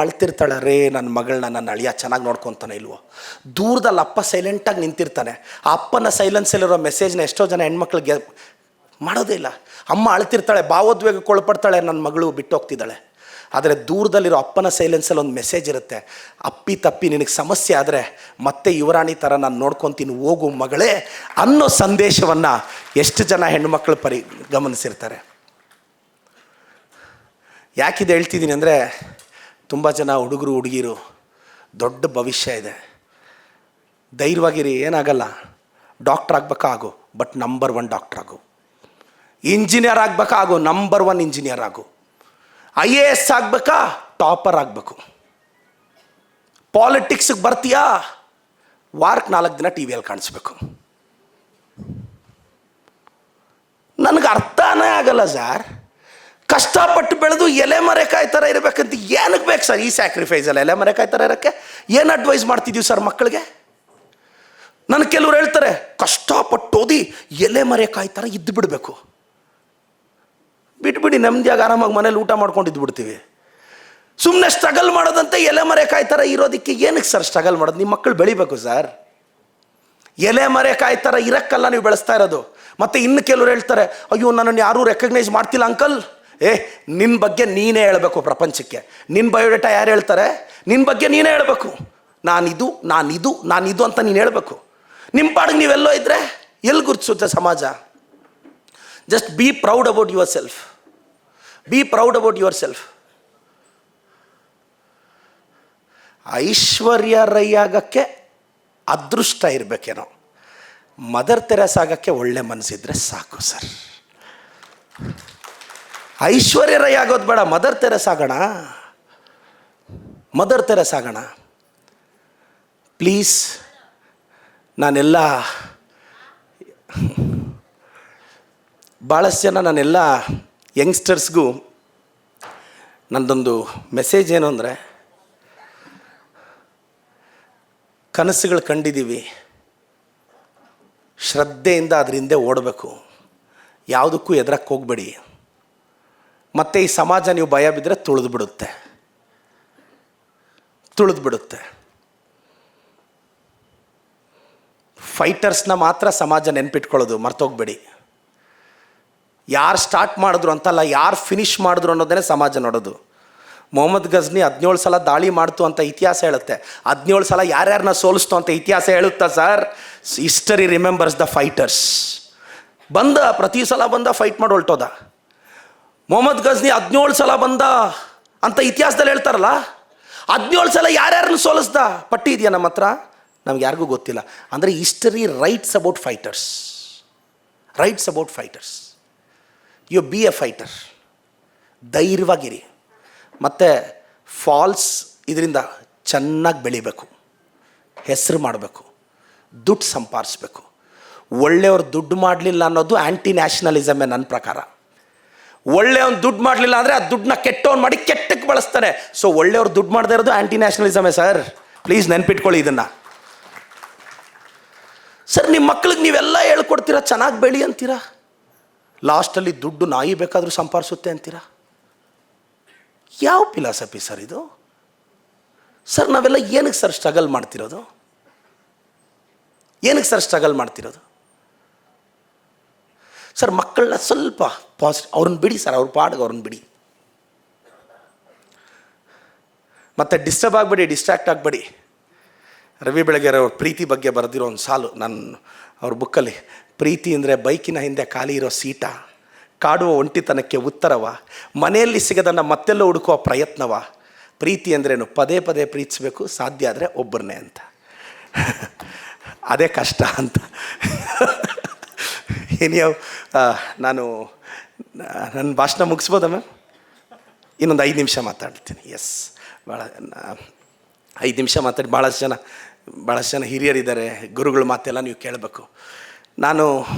ಅಳ್ತಿರ್ತಾಳೆ, ರೇ ನನ್ನ ಮಗಳನ್ನ ನನ್ನ ಅಳಿಯ ಚೆನ್ನಾಗಿ ನೋಡ್ಕೊತಾನೆ ಇಲ್ವೋ. ದೂರದಲ್ಲಿ ಅಪ್ಪ ಸೈಲೆಂಟಾಗಿ ನಿಂತಿರ್ತಾನೆ. ಆ ಅಪ್ಪನ ಸೈಲೆನ್ಸಲ್ಲಿರೋ ಮೆಸೇಜ್ನ ಎಷ್ಟೋ ಜನ ಹೆಣ್ಮಕ್ಳಿಗೆ ಮಾಡೋದೇ ಇಲ್ಲ. ಅಮ್ಮ ಅಳ್ತಿರ್ತಾಳೆ, ಭಾವೋದ್ವೇಗಕ್ಕೆ ಒಳಪಡ್ತಾಳೆ, ನನ್ನ ಮಗಳು ಬಿಟ್ಟೋಗ್ತಿದ್ದಾಳೆ. ಆದರೆ ದೂರದಲ್ಲಿರೋ ಅಪ್ಪನ ಸೈಲೆನ್ಸಲ್ಲಿ ಒಂದು ಮೆಸೇಜ್ ಇರುತ್ತೆ, ಅಪ್ಪಿ ತಪ್ಪಿ ನಿನಗೆ ಸಮಸ್ಯೆ ಆದರೆ ಮತ್ತೆ ಯುವರಾಣಿ ಥರ ನಾನು ನೋಡ್ಕೊತೀನಿ, ಹೋಗು ಮಗಳೇ ಅನ್ನೋ ಸಂದೇಶವನ್ನು ಎಷ್ಟು ಜನ ಹೆಣ್ಮಕ್ಳು ಗಮನಿಸಿರ್ತಾರೆ. ಯಾಕಿದೆ ಹೇಳ್ತಿದ್ದೀನಿ ಅಂದರೆ, ತುಂಬ ಜನ ಹುಡುಗರು ಹುಡುಗಿರು ದೊಡ್ಡ ಭವಿಷ್ಯ ಇದೆ, ಧೈರ್ಯವಾಗಿರಿ, ಏನಾಗಲ್ಲ. ಡಾಕ್ಟ್ರ್ ಆಗಬೇಕಾಗು, ಬಟ್ ನಂಬರ್ 1 ಡಾಕ್ಟ್ರ್ ಆಗು. ಇಂಜಿನಿಯರ್ ಆಗಬೇಕಾಗು, ನಂಬರ್ 1 ಇಂಜಿನಿಯರ್ ಆಗು. IAS ಆಗಬೇಕಾ, ಟಾಪರ್ ಆಗಬೇಕು. ಪಾಲಿಟಿಕ್ಸ್ಗೆ ಬರ್ತೀಯಾ, ವಾರಕ್ಕೆ 4 ದಿನ TV ಕಾಣಿಸ್ಬೇಕು. ನನಗೆ ಅರ್ಥನೇ ಆಗಲ್ಲ ಸರ್. ಕಷ್ಟಪಟ್ಟು ಬೆಳೆದು ಎಲೆ ಮರೆಕಾಯಿ ಥರ ಇರಬೇಕಂತ ಏನಕ್ಕೆ ಬೇಕು ಸರ್ ಈ ಸ್ಯಾಕ್ರಿಫೈಸಲ್ಲಿ? ಎಲೆ ಮರೆಕಾಯಿ ಥರ ಇರೋಕ್ಕೆ ಏನು ಅಡ್ವೈಸ್ ಮಾಡ್ತಿದ್ದೀವಿ ಸರ್ ಮಕ್ಕಳಿಗೆ? ನನಗೆ ಕೆಲವ್ರು ಹೇಳ್ತಾರೆ, ಕಷ್ಟಪಟ್ಟು ಓದಿ ಎಲೆ ಮರೆಕಾಯಿ ಥರ ಇದ್ದು ಬಿಡಬೇಕು. ಬಿಟ್ಬಿಡಿ, ನೆಮ್ಮದಿಯಾಗಿ ಆರಾಮಾಗಿ ಮನೇಲಿ ಊಟ ಮಾಡ್ಕೊಂಡು ಇದ್ಬಿಡ್ತೀವಿ. ಸುಮ್ಮನೆ ಸ್ಟ್ರಗಲ್ ಮಾಡೋದಂತೆ ಎಲೆ ಮರೆಕಾಯಿ ಥರ ಇರೋದಕ್ಕೆ ಏನಕ್ಕೆ ಸರ್ ಸ್ಟ್ರಗಲ್ ಮಾಡೋದು? ನಿಮ್ಮ ಮಕ್ಕಳು ಬೆಳಿಬೇಕು ಸರ್. ಎಲೆ ಮರೆಕಾಯಿ ಥರ ಇರೋಕ್ಕಲ್ಲ ನೀವು ಬೆಳೆಸ್ತಾ ಇರೋದು. ಮತ್ತು ಇನ್ನು ಕೆಲವ್ರು ಹೇಳ್ತಾರೆ, ಅಯ್ಯೋ ನನ್ನನ್ನು ಯಾರೂ ರೆಕಗ್ನೈಸ್ ಮಾಡ್ತಿಲ್ಲ ಅಂಕಲ್. ನಿನ್ನ ಬಗ್ಗೆ ನೀನೇ ಹೇಳಬೇಕು ಪ್ರಪಂಚಕ್ಕೆ. ನಿನ್ನ ಬಯೋಡೇಟಾ ಯಾರು ಹೇಳ್ತಾರೆ? ನಿನ್ನ ಬಗ್ಗೆ ನೀನೇ ಹೇಳಬೇಕು. ನಾನಿದು ಅಂತ ನೀನು ಹೇಳಬೇಕು. ನಿಮ್ಮ ಪಾಡಿಗೆ ನೀವೆಲ್ಲೋ ಇದ್ದರೆ ಎಲ್ಲಿ ಗುರುತಿಸುತ್ತೆ ಸಮಾಜ? Just be proud about yourself. Be proud about yourself. Aishwarya Rai ಆಗೋಕ್ಕೆ ಅದೃಷ್ಟ ಇರಬೇಕೇನೋ, ಮದರ್ ತೆರೇಸಾ ಆಗೋಕ್ಕೆ ಒಳ್ಳೆ ಮನಸ್ಸಿದ್ರೆ ಸಾಕು ಸರ್. ಐಶ್ವರ್ಯ ರೈ ಆಗೋದು ಬೇಡ, ಮದರ್ ತೆರೇಸಾ ಆಗೋಣ. ಪ್ಲೀಸ್, ನಾನೆಲ್ಲ ಭಾಳಷ್ಟು ಜನ, ನಾನೆಲ್ಲ ಯಂಗ್ಸ್ಟರ್ಸ್ಗೂ ನನ್ನದೊಂದು ಮೆಸೇಜ್ ಏನು ಅಂದರೆ, ಕನಸುಗಳು ಕಂಡಿದ್ದೀವಿ, ಶ್ರದ್ಧೆಯಿಂದ ಅದ್ರ ಹಿಂದೆ ಓಡಬೇಕು, ಯಾವುದಕ್ಕೂ ಎದುರಕ್ಕೆ ಹೋಗಬೇಡಿ. ಮತ್ತು ಈ ಸಮಾಜ ನೀವು ಭಯ ಬಿದ್ದರೆ ತುಳಿದು ಬಿಡುತ್ತೆ. ಫೈಟರ್ಸ್ನ ಮಾತ್ರ ಸಮಾಜ ನೆನ್ಪಿಟ್ಕೊಳ್ಳೋದು, ಮರ್ತೋಗ್ಬೇಡಿ. ಯಾರು ಸ್ಟಾರ್ಟ್ ಮಾಡಿದ್ರು ಅಂತಲ್ಲ, ಯಾರು ಫಿನಿಷ್ ಮಾಡಿದ್ರು ಅನ್ನೋದೇ ಸಮಾಜ ನೋಡೋದು. ಮೊಹಮ್ಮದ್ ಗಜ್ನಿ 17 ಸಲ ದಾಳಿ ಮಾಡ್ತು ಅಂತ ಇತಿಹಾಸ ಹೇಳುತ್ತೆ. 17 ಸಲ ಯಾರ್ಯಾರನ್ನ ಸೋಲಿಸ್ತು ಅಂತ ಇತಿಹಾಸ ಹೇಳುತ್ತಾ sir? History remembers the fighters. ಬಂದ ಪ್ರತಿ ಸಲ ಬಂದ ಫೈಟ್ ಮಾಡಿ ಹೊಲ್ಟೋದ. ಮೊಹಮ್ಮದ್ ಗಜ್ನಿ 17 ಸಲ ಬಂದ ಅಂತ ಇತಿಹಾಸದಲ್ಲಿ ಹೇಳ್ತಾರಲ್ಲ, 17 ಸಲ ಯಾರ್ಯಾರನ್ನ ಸೋಲಿಸ್ದ ಪಟ್ಟಿ ಇದೆಯಾ ನಮ್ಮ ಹತ್ರ? ನಮ್ಗೆ ಯಾರಿಗೂ ಗೊತ್ತಿಲ್ಲ. ಅಂದರೆ history writes about fighters, writes about fighters. You be a fighter, ಧೈರ್ಯವಾಗಿರಿ. ಮತ್ತು ಫಾಲ್ಸ್ ಇದರಿಂದ ಚೆನ್ನಾಗಿ ಬೆಳಿಬೇಕು, ಹೆಸರು ಮಾಡಬೇಕು, ದುಡ್ಡು ಸಂಪಾದಿಸ್ಬೇಕು. ಒಳ್ಳೆಯವ್ರು ದುಡ್ಡು ಮಾಡಲಿಲ್ಲ ಅನ್ನೋದು ಆ್ಯಂಟಿ ನ್ಯಾಷನಲಿಸಮೇ ನನ್ನ ಪ್ರಕಾರ. ಒಳ್ಳೆಯವ್ನು ದುಡ್ಡು ಮಾಡಲಿಲ್ಲ ಅಂದರೆ ಆ ದುಡ್ಡನ್ನ ಕೆಟ್ಟವ್ನು ಮಾಡಿ ಕೆಟ್ಟಕ್ಕೆ ಬಳಸ್ತಾನೆ. ಸೊ ಒಳ್ಳೆಯವ್ರು ದುಡ್ಡು ಮಾಡದೇ ಇರೋದು ಆ್ಯಂಟಿ ನ್ಯಾಷನಲಿಸಮೇ ಸರ್. ಪ್ಲೀಸ್ ನೆನ್ಪಿಟ್ಕೊಳ್ಳಿ ಇದನ್ನು. ಸರ್ ನಿಮ್ಮ ಮಕ್ಳಿಗೆ ನೀವೆಲ್ಲ ಹೇಳ್ಕೊಡ್ತೀರಾ ಚೆನ್ನಾಗಿ ಬೆಳಿ ಅಂತೀರಾ, ಲಾಸ್ಟಲ್ಲಿ ದುಡ್ಡು ನಾಯಿ ಬೇಕಾದರೂ ಸಂಪಾದಿಸುತ್ತೆ ಅಂತೀರಾ. ಯಾವ ಫಿಲಾಸಫಿ ಸರ್ ಇದು? ಸರ್ ನಾವೆಲ್ಲ ಏನಕ್ಕೆ ಸರ್ ಸ್ಟ್ರಗಲ್ ಮಾಡ್ತಿರೋದು? ಏನಕ್ಕೆ ಸರ್ ಸ್ಟ್ರಗಲ್ ಮಾಡ್ತಿರೋದು? ಸರ್ ಮಕ್ಕಳನ್ನ ಸ್ವಲ್ಪ ಅವ್ರನ್ನ ಬಿಡಿ ಸರ್, ಅವ್ರ ಪಾಡಿಗೆ ಅವ್ರನ್ನ ಬಿಡಿ. ಮತ್ತು ಡಿಸ್ಟರ್ಬ್ ಆಗಬೇಡಿ, ಡಿಸ್ಟ್ರಾಕ್ಟ್ ಆಗಬೇಡಿ. ರವಿ ಬೆಳಗೆರೆ ಅವ್ರ ಪ್ರೀತಿ ಬಗ್ಗೆ ಬರೆದಿರೋ ಒಂದು ಸಾಲು ನಾನು ಅವ್ರ ಬುಕ್ಕಲ್ಲಿ, ಪ್ರೀತಿ ಅಂದರೆ ಬೈಕಿನ ಹಿಂದೆ ಖಾಲಿ ಇರೋ ಸೀಟ, ಕಾಡುವ ಒಂಟಿತನಕ್ಕೆ ಉತ್ತರವ, ಮನೆಯಲ್ಲಿ ಸಿಗದನ್ನು ಮತ್ತೆಲ್ಲ ಹುಡುಕುವ ಪ್ರಯತ್ನವ, ಪ್ರೀತಿ ಅಂದ್ರೇನು ಪದೇ ಪದೇ ಪ್ರೀತಿಸಬೇಕು, ಸಾಧ್ಯ ಆದರೆ ಒಬ್ಬರನ್ನೇ ಅಂತ. ಅದೇ ಕಷ್ಟ ಅಂತ. ಏನ್ಯಾವ ನಾನು ನನ್ನ ಭಾಷಣ ಮುಗಿಸ್ಬೋದಾ ಮ್ಯಾಮ್? ಇನ್ನೊಂದು 5 ನಿಮಿಷ ಮಾತಾಡ್ತೀನಿ. ಎಸ್, ಭಾಳ 5 ನಿಮಿಷ ಮಾತಾಡಿ. ಭಾಳಷ್ಟು ಜನ ಹಿರಿಯರಿದ್ದಾರೆ, ಗುರುಗಳ ಮಾತೆಲ್ಲ ನೀವು ಕೇಳಬೇಕು. ನಾನು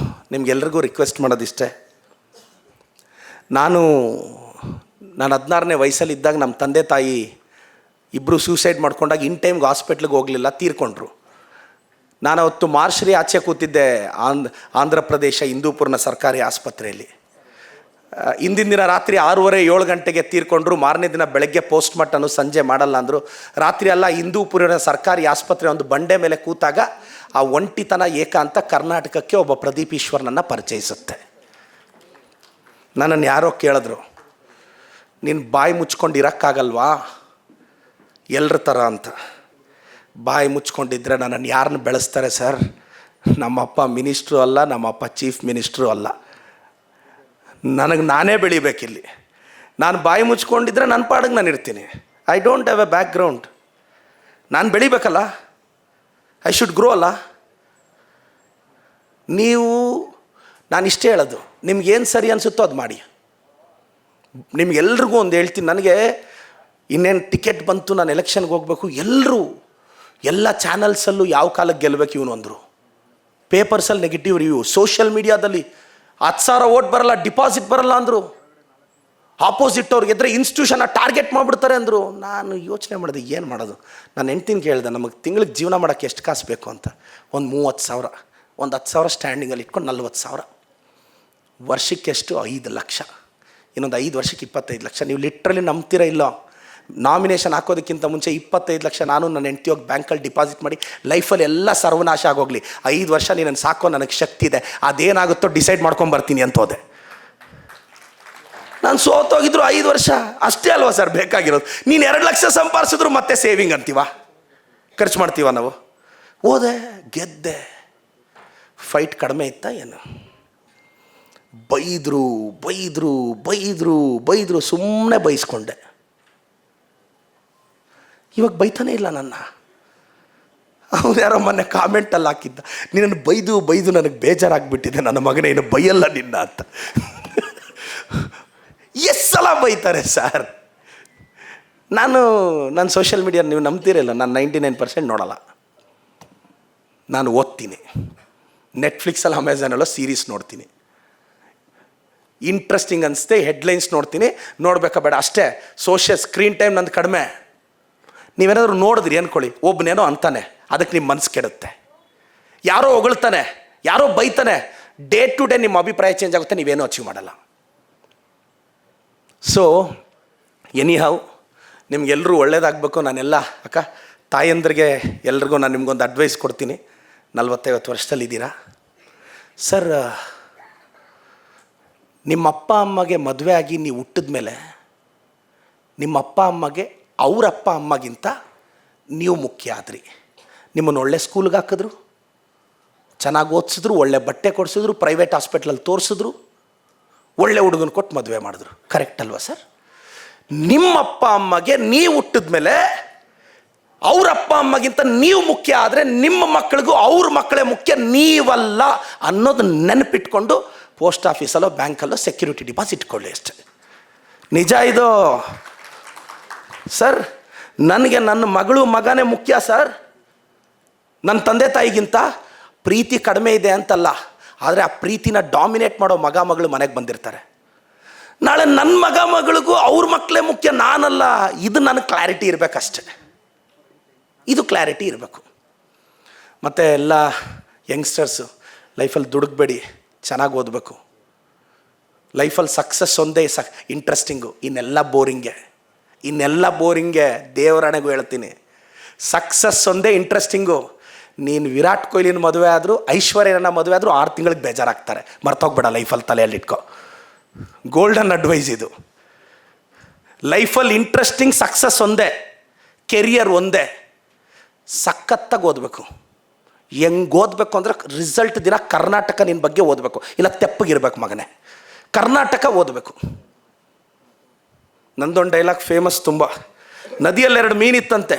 ನಿಮ್ಗೆಲ್ರಿಗೂ ರಿಕ್ವೆಸ್ಟ್ ಮಾಡೋದಿಷ್ಟೇ. ನಾನು 16ನೇ ವಯಸ್ಸಲ್ಲಿದ್ದಾಗ ನಮ್ಮ ತಂದೆ ತಾಯಿ ಇಬ್ಬರು ಸೂಸೈಡ್ ಮಾಡ್ಕೊಂಡಾಗ ಇನ್ ಟೈಮ್ಗೆ ಹಾಸ್ಪಿಟ್ಲಿಗೆ ಹೋಗಲಿಲ್ಲ, ತೀರ್ಕೊಂಡ್ರು. ನಾನು ಅವತ್ತು ಮಾರ್ಚ್ರಿ ಆಚೆ ಕೂತಿದ್ದೆ ಆಂಧ್ರ ಪ್ರದೇಶ ಹಿಂದೂಪುರ್ನ ಸರ್ಕಾರಿ ಆಸ್ಪತ್ರೆಯಲ್ಲಿ. ಹಿಂದಿನ ದಿನ ರಾತ್ರಿ 6:30-7 ಗಂಟೆಗೆ ತೀರ್ಕೊಂಡ್ರು. ಮಾರನೇ ದಿನ ಬೆಳಗ್ಗೆ ಪೋಸ್ಟ್ ಮಾರ್ಟಮ್ ಸಂಜೆ ಮಾಡಲ್ಲ ಅಂದರು. ರಾತ್ರಿ ಎಲ್ಲ ಹಿಂದೂಪುರಿನ ಸರ್ಕಾರಿ ಆಸ್ಪತ್ರೆ ಒಂದು ಬಂಡೆ ಮೇಲೆ ಕೂತಾಗ ಆ ಒಂಟಿತನ ಏಕಾಂತ ಕರ್ನಾಟಕಕ್ಕೆ ಒಬ್ಬ ಪ್ರದೀಪ್ ಈಶ್ವರ್ನನ್ನು ಪರಿಚಯಿಸುತ್ತೆ. ನನ್ನನ್ನು ಯಾರೋ ಕೇಳಿದ್ರು, ನೀನು ಬಾಯಿ ಮುಚ್ಕೊಂಡು ಇರೋಕ್ಕಾಗಲ್ವಾ ಎಲ್ಲರ ಥರ ಅಂತ. ಬಾಯಿ ಮುಚ್ಕೊಂಡಿದ್ರೆ ನನ್ನನ್ನು ಯಾರನ್ನ ಬೆಳೆಸ್ತಾರೆ ಸರ್? ನಮ್ಮಪ್ಪ ಮಿನಿಸ್ಟ್ರು ಅಲ್ಲ, ನಮ್ಮಪ್ಪ ಚೀಫ್ ಮಿನಿಸ್ಟ್ರು ಅಲ್ಲ, ನನಗೆ ನಾನೇ ಬೆಳಿಬೇಕಿಲ್ಲಿ. ನಾನು ಬಾಯಿ ಮುಚ್ಕೊಂಡಿದ್ರೆ ನನ್ನ ಪಾಡಿಗೆ ನಾನು ಇರ್ತೀನಿ. I don't have A back ground. ನಾನು ಬೆಳಿಬೇಕಲ್ಲ, ಐ ಶುಡ್ ಗ್ರೋ ಅಲ್ಲ. ನಾನು ಇಷ್ಟೇ ಹೇಳೋದು, ನಿಮ್ಗೇನು ಸರಿ ಅನಿಸುತ್ತೋ ಅದು ಮಾಡಿ. ನಿಮ್ಗೆಲ್ರಿಗೂ ಒಂದು ಹೇಳ್ತೀನಿ, ನನಗೆ ಇನ್ನೇನು ಟಿಕೆಟ್ ಬಂತು, ನಾನು ಎಲೆಕ್ಷನ್ಗೆ ಹೋಗಬೇಕು, ಎಲ್ಲ ಚಾನಲ್ಸಲ್ಲೂ ಯಾವ ಕಾಲಕ್ಕೆ ಗೆಲ್ಲಬೇಕು ಇವನು ಅಂದರು. ಪೇಪರ್ಸಲ್ಲಿ ನೆಗೆಟಿವ್ ರಿವ್ಯೂ, ಸೋಷಿಯಲ್ ಮೀಡಿಯಾದಲ್ಲಿ 10,000 ಓಟ್ ಬರಲ್ಲ, ಡಿಪಾಸಿಟ್ ಬರಲ್ಲ ಅಂದರು. ಆಪೋಸಿಟ್ ಅವ್ರಿಗೆ ಇದ್ದರೆ ಇನ್ಸ್ಟಿಟ್ಯೂಷನ್ನ ಟಾರ್ಗೆಟ್ ಮಾಡಿಬಿಡ್ತಾರೆ ಅಂದರು. ನಾನು ಯೋಚನೆ ಮಾಡಿದೆ, ಏನು ಮಾಡೋದು? ನಾನು ಹೆಂಡ್ತಿನ ಕೇಳಿದೆ, ನಮಗೆ ತಿಂಗಳಿಗೆ ಜೀವನ ಮಾಡೋಕ್ಕೆ ಎಷ್ಟು ಕಾಸು ಬೇಕು ಅಂತ. ಒಂದು 30,000, ಒಂದು 10,000 ಸ್ಟ್ಯಾಂಡಿಂಗಲ್ಲಿ ಇಟ್ಕೊಂಡು 40,000. ವರ್ಷಕ್ಕೆ ಎಷ್ಟು? 5 ಲಕ್ಷ. ಇನ್ನೊಂದು 5 ವರ್ಷಕ್ಕೆ 25 ಲಕ್ಷ. ನೀವು ಲಿಟ್ರಲಿ ನಂಬ್ತೀರಾ ಇಲ್ಲೋ? ನಾಮಿನೇಷನ್ ಹಾಕೋದಕ್ಕಿಂತ ಮುಂಚೆ 25 ಲಕ್ಷ ನಾನು ನನ್ನ ಹೆಂಡ್ತಿ ಹೋಗಿ ಬ್ಯಾಂಕಲ್ಲಿ ಡಿಪಾಸಿಟ್ ಮಾಡಿ ಲೈಫಲ್ಲಿ ಎಲ್ಲ ಸರ್ವನಾಶ ಆಗೋಗಲಿ, 5 ವರ್ಷ ನೀನನ್ನು ಸಾಕೋ, ನನಗೆ ಶಕ್ತಿ ಇದೆ, ಅದೇನಾಗುತ್ತೋ ಡಿಸೈಡ್ ಮಾಡ್ಕೊಂಬರ್ತೀನಿ ಅಂತೋದೆ. ನಾನು ಸೋತೋಗಿದ್ರು 5 ವರ್ಷ ಅಷ್ಟೇ ಅಲ್ವಾ ಸರ್ ಬೇಕಾಗಿರೋದು? ನೀನು 2 ಲಕ್ಷ ಸಂಪಾದಿಸಿದ್ರು ಮತ್ತೆ ಸೇವಿಂಗ್ ಅಂತೀವ, ಖರ್ಚು ಮಾಡ್ತೀವ ನಾವು. ಹೋದೆ, ಗೆದ್ದೆ. ಫೈಟ್ ಕಡಿಮೆ ಇತ್ತಾ ಏನು? ಬೈದರು, ಸುಮ್ಮನೆ ಬೈಸ್ಕೊಂಡೆ. ಇವಾಗ ಬೈತಾನೆ ಇಲ್ಲ ನನ್ನ. ಅವ್ರು ಯಾರೋ ಮೊನ್ನೆ ಕಾಮೆಂಟಲ್ಲಿ ಹಾಕಿದ್ದ, ನಿನ್ನನ್ನು ಬೈದು ನನಗೆ ಬೇಜಾರಾಗ್ಬಿಟ್ಟಿದೆ, ನನ್ನ ಮಗನೇ ಇನ್ನು ಬೈಯಲ್ಲ ನಿನ್ನ ಅಂತ. ಎಷ್ಟು ಸಲ ಬೈತಾರೆ ಸರ್? ನಾನು ಸೋಷಿಯಲ್ ಮೀಡಿಯಾ ನೀವು ನಂಬ್ತಿರಲ್ಲ, ನಾನು 99% ನೋಡಲ್ಲ. ನಾನು ಓದ್ತೀನಿ, ನೆಟ್ಫ್ಲಿಕ್ಸಲ್ಲಿ ಅಮೆಝಾನಲ್ಲೋ ಸೀರೀಸ್ ನೋಡ್ತೀನಿ. ಇಂಟ್ರೆಸ್ಟಿಂಗ್ ಅನಿಸುತ್ತೆ, ಹೆಡ್ಲೈನ್ಸ್ ನೋಡ್ತೀನಿ, ನೋಡಬೇಕಾ ಬೇಡ ಅಷ್ಟೇ. ಸ್ಕ್ರೀನ್ ಟೈಮ್ ನಂದು ಕಡಿಮೆ. ನೀವೇನಾದರೂ ನೋಡಿದ್ರಿ ಅಂದ್ಕೊಳ್ಳಿ, ಒಬ್ಬನೇನೋ ಅಂತಾನೆ, ಅದಕ್ಕೆ ನಿಮ್ಮ ಮನಸ್ಸು ಕೆಡುತ್ತೆ. ಯಾರೋ ಹೊಗಳ್ತಾನೆ, ಯಾರೋ ಬೈತಾನೆ, ಡೇ ಟು ಡೇ ನಿಮ್ಮ ಅಭಿಪ್ರಾಯ ಚೇಂಜ್ ಆಗುತ್ತೆ, ನೀವೇನೋ ಅಚೀವ್ ಮಾಡಲ್ಲ. ಸೊ ಎನಿಹೌ, ನಿಮ್ಗೆಲ್ಲರೂ ಒಳ್ಳೇದಾಗಬೇಕು. ನಾನೆಲ್ಲ ತಾಯಂದ್ರಿಗೆ ಎಲ್ರಿಗೂ ನಾನು ನಿಮ್ಗೊಂದು ಅಡ್ವೈಸ್ ಕೊಡ್ತೀನಿ. 40-50 ವರ್ಷದಲ್ಲಿದ್ದೀರಾ ಸರ್. ನಿಮ್ಮ ಅಪ್ಪ ಅಮ್ಮಗೆ ಮದುವೆ ಆಗಿ ನೀವು ಹುಟ್ಟಿದ ಮೇಲೆ ನಿಮ್ಮ ಅಪ್ಪ ಅಮ್ಮಗೆ ಅವ್ರ ಅಪ್ಪ ಅಮ್ಮಗಿಂತ ನೀವು ಮುಖ್ಯ ಆದ್ರಿ. ನಿಮ್ಮನ್ನು ಒಳ್ಳೆ ಸ್ಕೂಲ್ಗೆ ಹಾಕಿದ್ರು, ಚೆನ್ನಾಗಿ ಓದಿಸಿದ್ರು, ಒಳ್ಳೆ ಬಟ್ಟೆ ಕೊಡಿಸಿದ್ರು, ಪ್ರೈವೇಟ್ ಹಾಸ್ಪಿಟ್ಲಲ್ಲಿ ತೋರಿಸಿದ್ರು, ಒಳ್ಳೆ ಹುಡುಗನ ಕೊಟ್ಟು ಮದುವೆ ಮಾಡಿದ್ರು. ಕರೆಕ್ಟ್ ಅಲ್ವಾ ಸರ್? ನಿಮ್ಮಪ್ಪ ಅಮ್ಮಗೆ ನೀವು ಹುಟ್ಟಿದ ಮೇಲೆ ಅವ್ರ ಅಪ್ಪ ಅಮ್ಮಗಿಂತ ನೀವು ಮುಖ್ಯ ಆದರೆ ನಿಮ್ಮ ಮಕ್ಕಳಿಗೂ ಅವ್ರ ಮಕ್ಕಳೇ ಮುಖ್ಯ, ನೀವಲ್ಲ ಅನ್ನೋದು ನೆನಪಿಟ್ಕೊಂಡು ಪೋಸ್ಟ್ ಆಫೀಸಲ್ಲೋ ಬ್ಯಾಂಕಲ್ಲೋ ಸೆಕ್ಯೂರಿಟಿ ಡಿಪಾಸಿಟ್ ಇಟ್ಕೊಳ್ಳಿ ಅಷ್ಟೆ. ನಿಜ ಇದು ಸರ್. ನನಗೆ ನನ್ನ ಮಗಳು ಮಗನೇ ಮುಖ್ಯ ಸರ್. ನನ್ನ ತಂದೆ ತಾಯಿಗಿಂತ ಪ್ರೀತಿ ಕಡಿಮೆ ಇದೆ ಅಂತಲ್ಲ, ಆದರೆ ಆ ಪ್ರೀತಿನ ಡಾಮಿನೇಟ್ ಮಾಡೋ ಮಗ ಮಗಳು ಮನೆಗೆ ಬಂದಿರ್ತಾರೆ. ನಾಳೆ ನನ್ನ ಮಗ ಮಗಳಿಗೂ ಅವ್ರ ಮಕ್ಕಳೇ ಮುಖ್ಯ, ನಾನಲ್ಲ. ಇದು ನನಗೆ ಕ್ಲಾರಿಟಿ ಇರಬೇಕಷ್ಟೆ. ಇದು ಕ್ಲಾರಿಟಿ ಇರಬೇಕು. ಮತ್ತು ಎಲ್ಲ ಯಂಗ್ಸ್ಟರ್ಸು ಲೈಫಲ್ಲಿ ದುಡುಕ್ಬೇಡಿ, ಚೆನ್ನಾಗಿ ಓದಬೇಕು. ಲೈಫಲ್ಲಿ ಸಕ್ಸಸ್ ಒಂದೇ ಇಂಟ್ರೆಸ್ಟಿಂಗು, ಇನ್ನೆಲ್ಲ ಬೋರಿಂಗೆ ದೇವರಣೆಗೂ ಹೇಳ್ತೀನಿ. ಸಕ್ಸಸ್ ಒಂದೇ ಇಂಟ್ರೆಸ್ಟಿಂಗು. ನೀನು ವಿರಾಟ್ ಕೊಹ್ಲಿನ ಮದುವೆ ಆದರೂ ಐಶ್ವರ್ಯನ ಮದುವೆ ಆದರೂ 6 ತಿಂಗಳಿಗೆ ಬೇಜಾರಾಗ್ತಾರೆ. ಮರ್ತೋಗ್ಬೇಡ, ಲೈಫಲ್ಲಿ ತಲೆಯಲ್ಲಿಟ್ಕೊ. ಗೋಲ್ಡನ್ ಅಡ್ವೈಸ್ ಇದು. ಲೈಫಲ್ಲಿ ಇಂಟ್ರೆಸ್ಟಿಂಗ್ ಸಕ್ಸಸ್ ಒಂದೇ, ಕೆರಿಯರ್ ಒಂದೇ. ಸಖತ್ತಾಗಿ ಓದಬೇಕು. ಹೆಂಗೆ ಓದಬೇಕು ಅಂದರೆ ರಿಸಲ್ಟ್ ದಿನ ಕರ್ನಾಟಕ ನಿನ್ನ ಬಗ್ಗೆ ಓದಬೇಕು, ಇಲ್ಲ ತೆಪ್ಪಗಿರ್ಬೇಕು ಮಗನೇ. ಕರ್ನಾಟಕ ಓದಬೇಕು. ನಂದೊಂದು ಡೈಲಾಗ್ ಫೇಮಸ್ ತುಂಬ. ನದಿಯಲ್ಲಿ 2 ಮೀನಿತ್ತಂತೆ.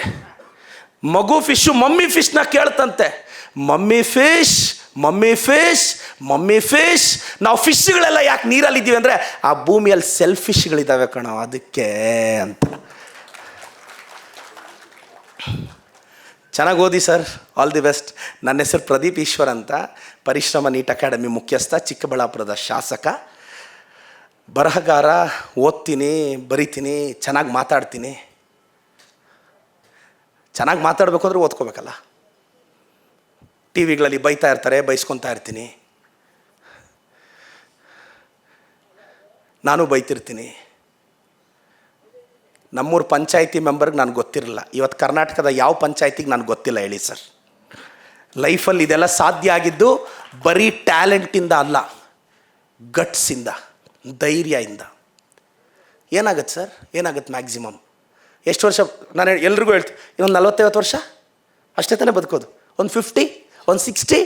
ಮಗು ಫಿಶ್ಶು ಮಮ್ಮಿ ಫಿಶ್ನ ಕೇಳ್ತಂತೆ, mummy fish mummy fish mummy fish. ನಾವು ಫಿಶ್ಗಳೆಲ್ಲ ಯಾಕೆ ನೀರಲ್ಲಿದ್ದೀವಿ ಅಂದರೆ ಆ ಭೂಮಿಯಲ್ಲಿ ಸೆಲ್ಫಿಶ್ಗಳಿದ್ದಾವೆ ಕಣೋ, ಅದಕ್ಕೆ ಅಂತ. ಚೆನ್ನಾಗಿ ಓದಿ ಸರ್, ಆಲ್ ದಿ ಬೆಸ್ಟ್. ನನ್ನ ಹೆಸರು ಪ್ರದೀಪ್ ಈಶ್ವರ್ ಅಂತ, ಪರಿಶ್ರಮ ನೀಟ್ ಅಕಾಡೆಮಿ ಮುಖ್ಯಸ್ಥ, ಚಿಕ್ಕಬಳ್ಳಾಪುರದ ಶಾಸಕ, ಬರಹಗಾರ. ಓದ್ತೀನಿ, ಬರಿತೀನಿ, ಚೆನ್ನಾಗಿ ಮಾತಾಡ್ತೀನಿ. ಚೆನ್ನಾಗಿ ಮಾತಾಡಬೇಕು ಅಂದರೆ ಓದ್ಕೋಬೇಕಲ್ಲ. ಟಿ ವಿಗಳಲ್ಲಿ ಬೈತಾ ಇರ್ತಾರೆ, ಬೈಸ್ಕೊತಾ ಇರ್ತೀನಿ, ನಾನು ಬೈತಿರ್ತೀನಿ. ನಮ್ಮೂರು ಪಂಚಾಯಿತಿ ಮೆಂಬರ್ಗೆ ನನಗೆ ಗೊತ್ತಿರಲಿಲ್ಲ. ಇವತ್ತು ಕರ್ನಾಟಕದ ಯಾವ ಪಂಚಾಯಿತಿಗೆ ನನಗೆ ಗೊತ್ತಿಲ್ಲ ಹೇಳಿ ಸರ್. ಲೈಫಲ್ಲಿ ಇದೆಲ್ಲ ಸಾಧ್ಯ ಆಗಿದ್ದು ಬರೀ ಟ್ಯಾಲೆಂಟಿಂದ ಅಲ್ಲ, ಗಟ್ಸಿಂದ, ಧೈರ್ಯದಿಂದ. ಏನಾಗುತ್ತೆ ಸರ್, ಏನಾಗುತ್ತೆ ಮ್ಯಾಕ್ಸಿಮಮ್? ಎಷ್ಟು ವರ್ಷ? ನಾನು ಎಲ್ರಿಗೂ ಹೇಳ್ತೀನಿ, ಇನ್ನೊಂದು 40-50 ವರ್ಷ ಅಷ್ಟೇ ತಾನೇ ಬದುಕೋದು. ಒಂದು 50, ಒಂದು 60,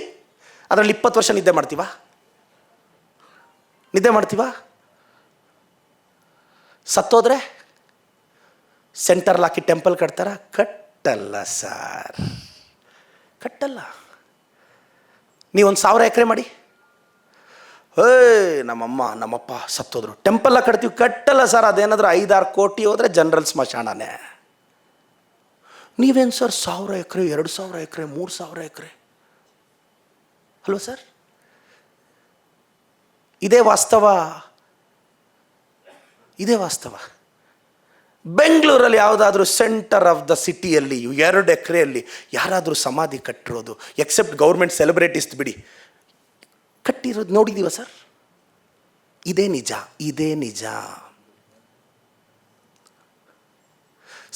ಅದರಲ್ಲಿ 20 ವರ್ಷ ನಿದ್ದೆ ಮಾಡ್ತೀವಾ? ಸತ್ತೋದ್ರೆ ಸೆಂಟರ್ಲ್ಲಿ ಹಾಕಿ ಟೆಂಪಲ್ ಕಟ್ತಾರ? ಕಟ್ಟಲ್ಲ ಸರ್, ಕಟ್ಟಲ್ಲ. ನೀವೊಂದು 1000 ಎಕರೆ ಮಾಡಿ, ನಮ್ಮಮ್ಮ ನಮ್ಮಪ್ಪ ಸತ್ತೋದ್ರು, ಟೆಂಪಲ್ಲ ಕಟ್ತೀವಿ? ಕಟ್ಟಲ್ಲ ಸರ್. ಅದೇನಾದರೂ 5-6 ಕೋಟಿ ಹೋದರೆ ಜನರಲ್ ಸ್ಮಶಾನನೇ. ನೀವೇನು ಸರ್ 1000 ಎಕರೆ, 2000 ಎಕರೆ, 3000 ಎಕರೆ ಅಲ್ವ ಸರ್? ಇದೇ ವಾಸ್ತವ. ಬೆಂಗಳೂರಲ್ಲಿ ಯಾವುದಾದ್ರೂ ಸೆಂಟರ್ ಆಫ್ ದ ಸಿಟಿಯಲ್ಲಿ 2 ಎಕರೆಯಲ್ಲಿ ಯಾರಾದರೂ ಸಮಾಧಿ ಕಟ್ಟಿರೋದು, ಎಕ್ಸೆಪ್ಟ್ ಗೌರ್ಮೆಂಟ್ ಸೆಲೆಬ್ರಿಟೀಸ್ ಬಿಡಿ, ಕಟ್ಟಿರೋದು ನೋಡಿದ್ದೀವ ಸರ್? ಇದೇ ನಿಜ.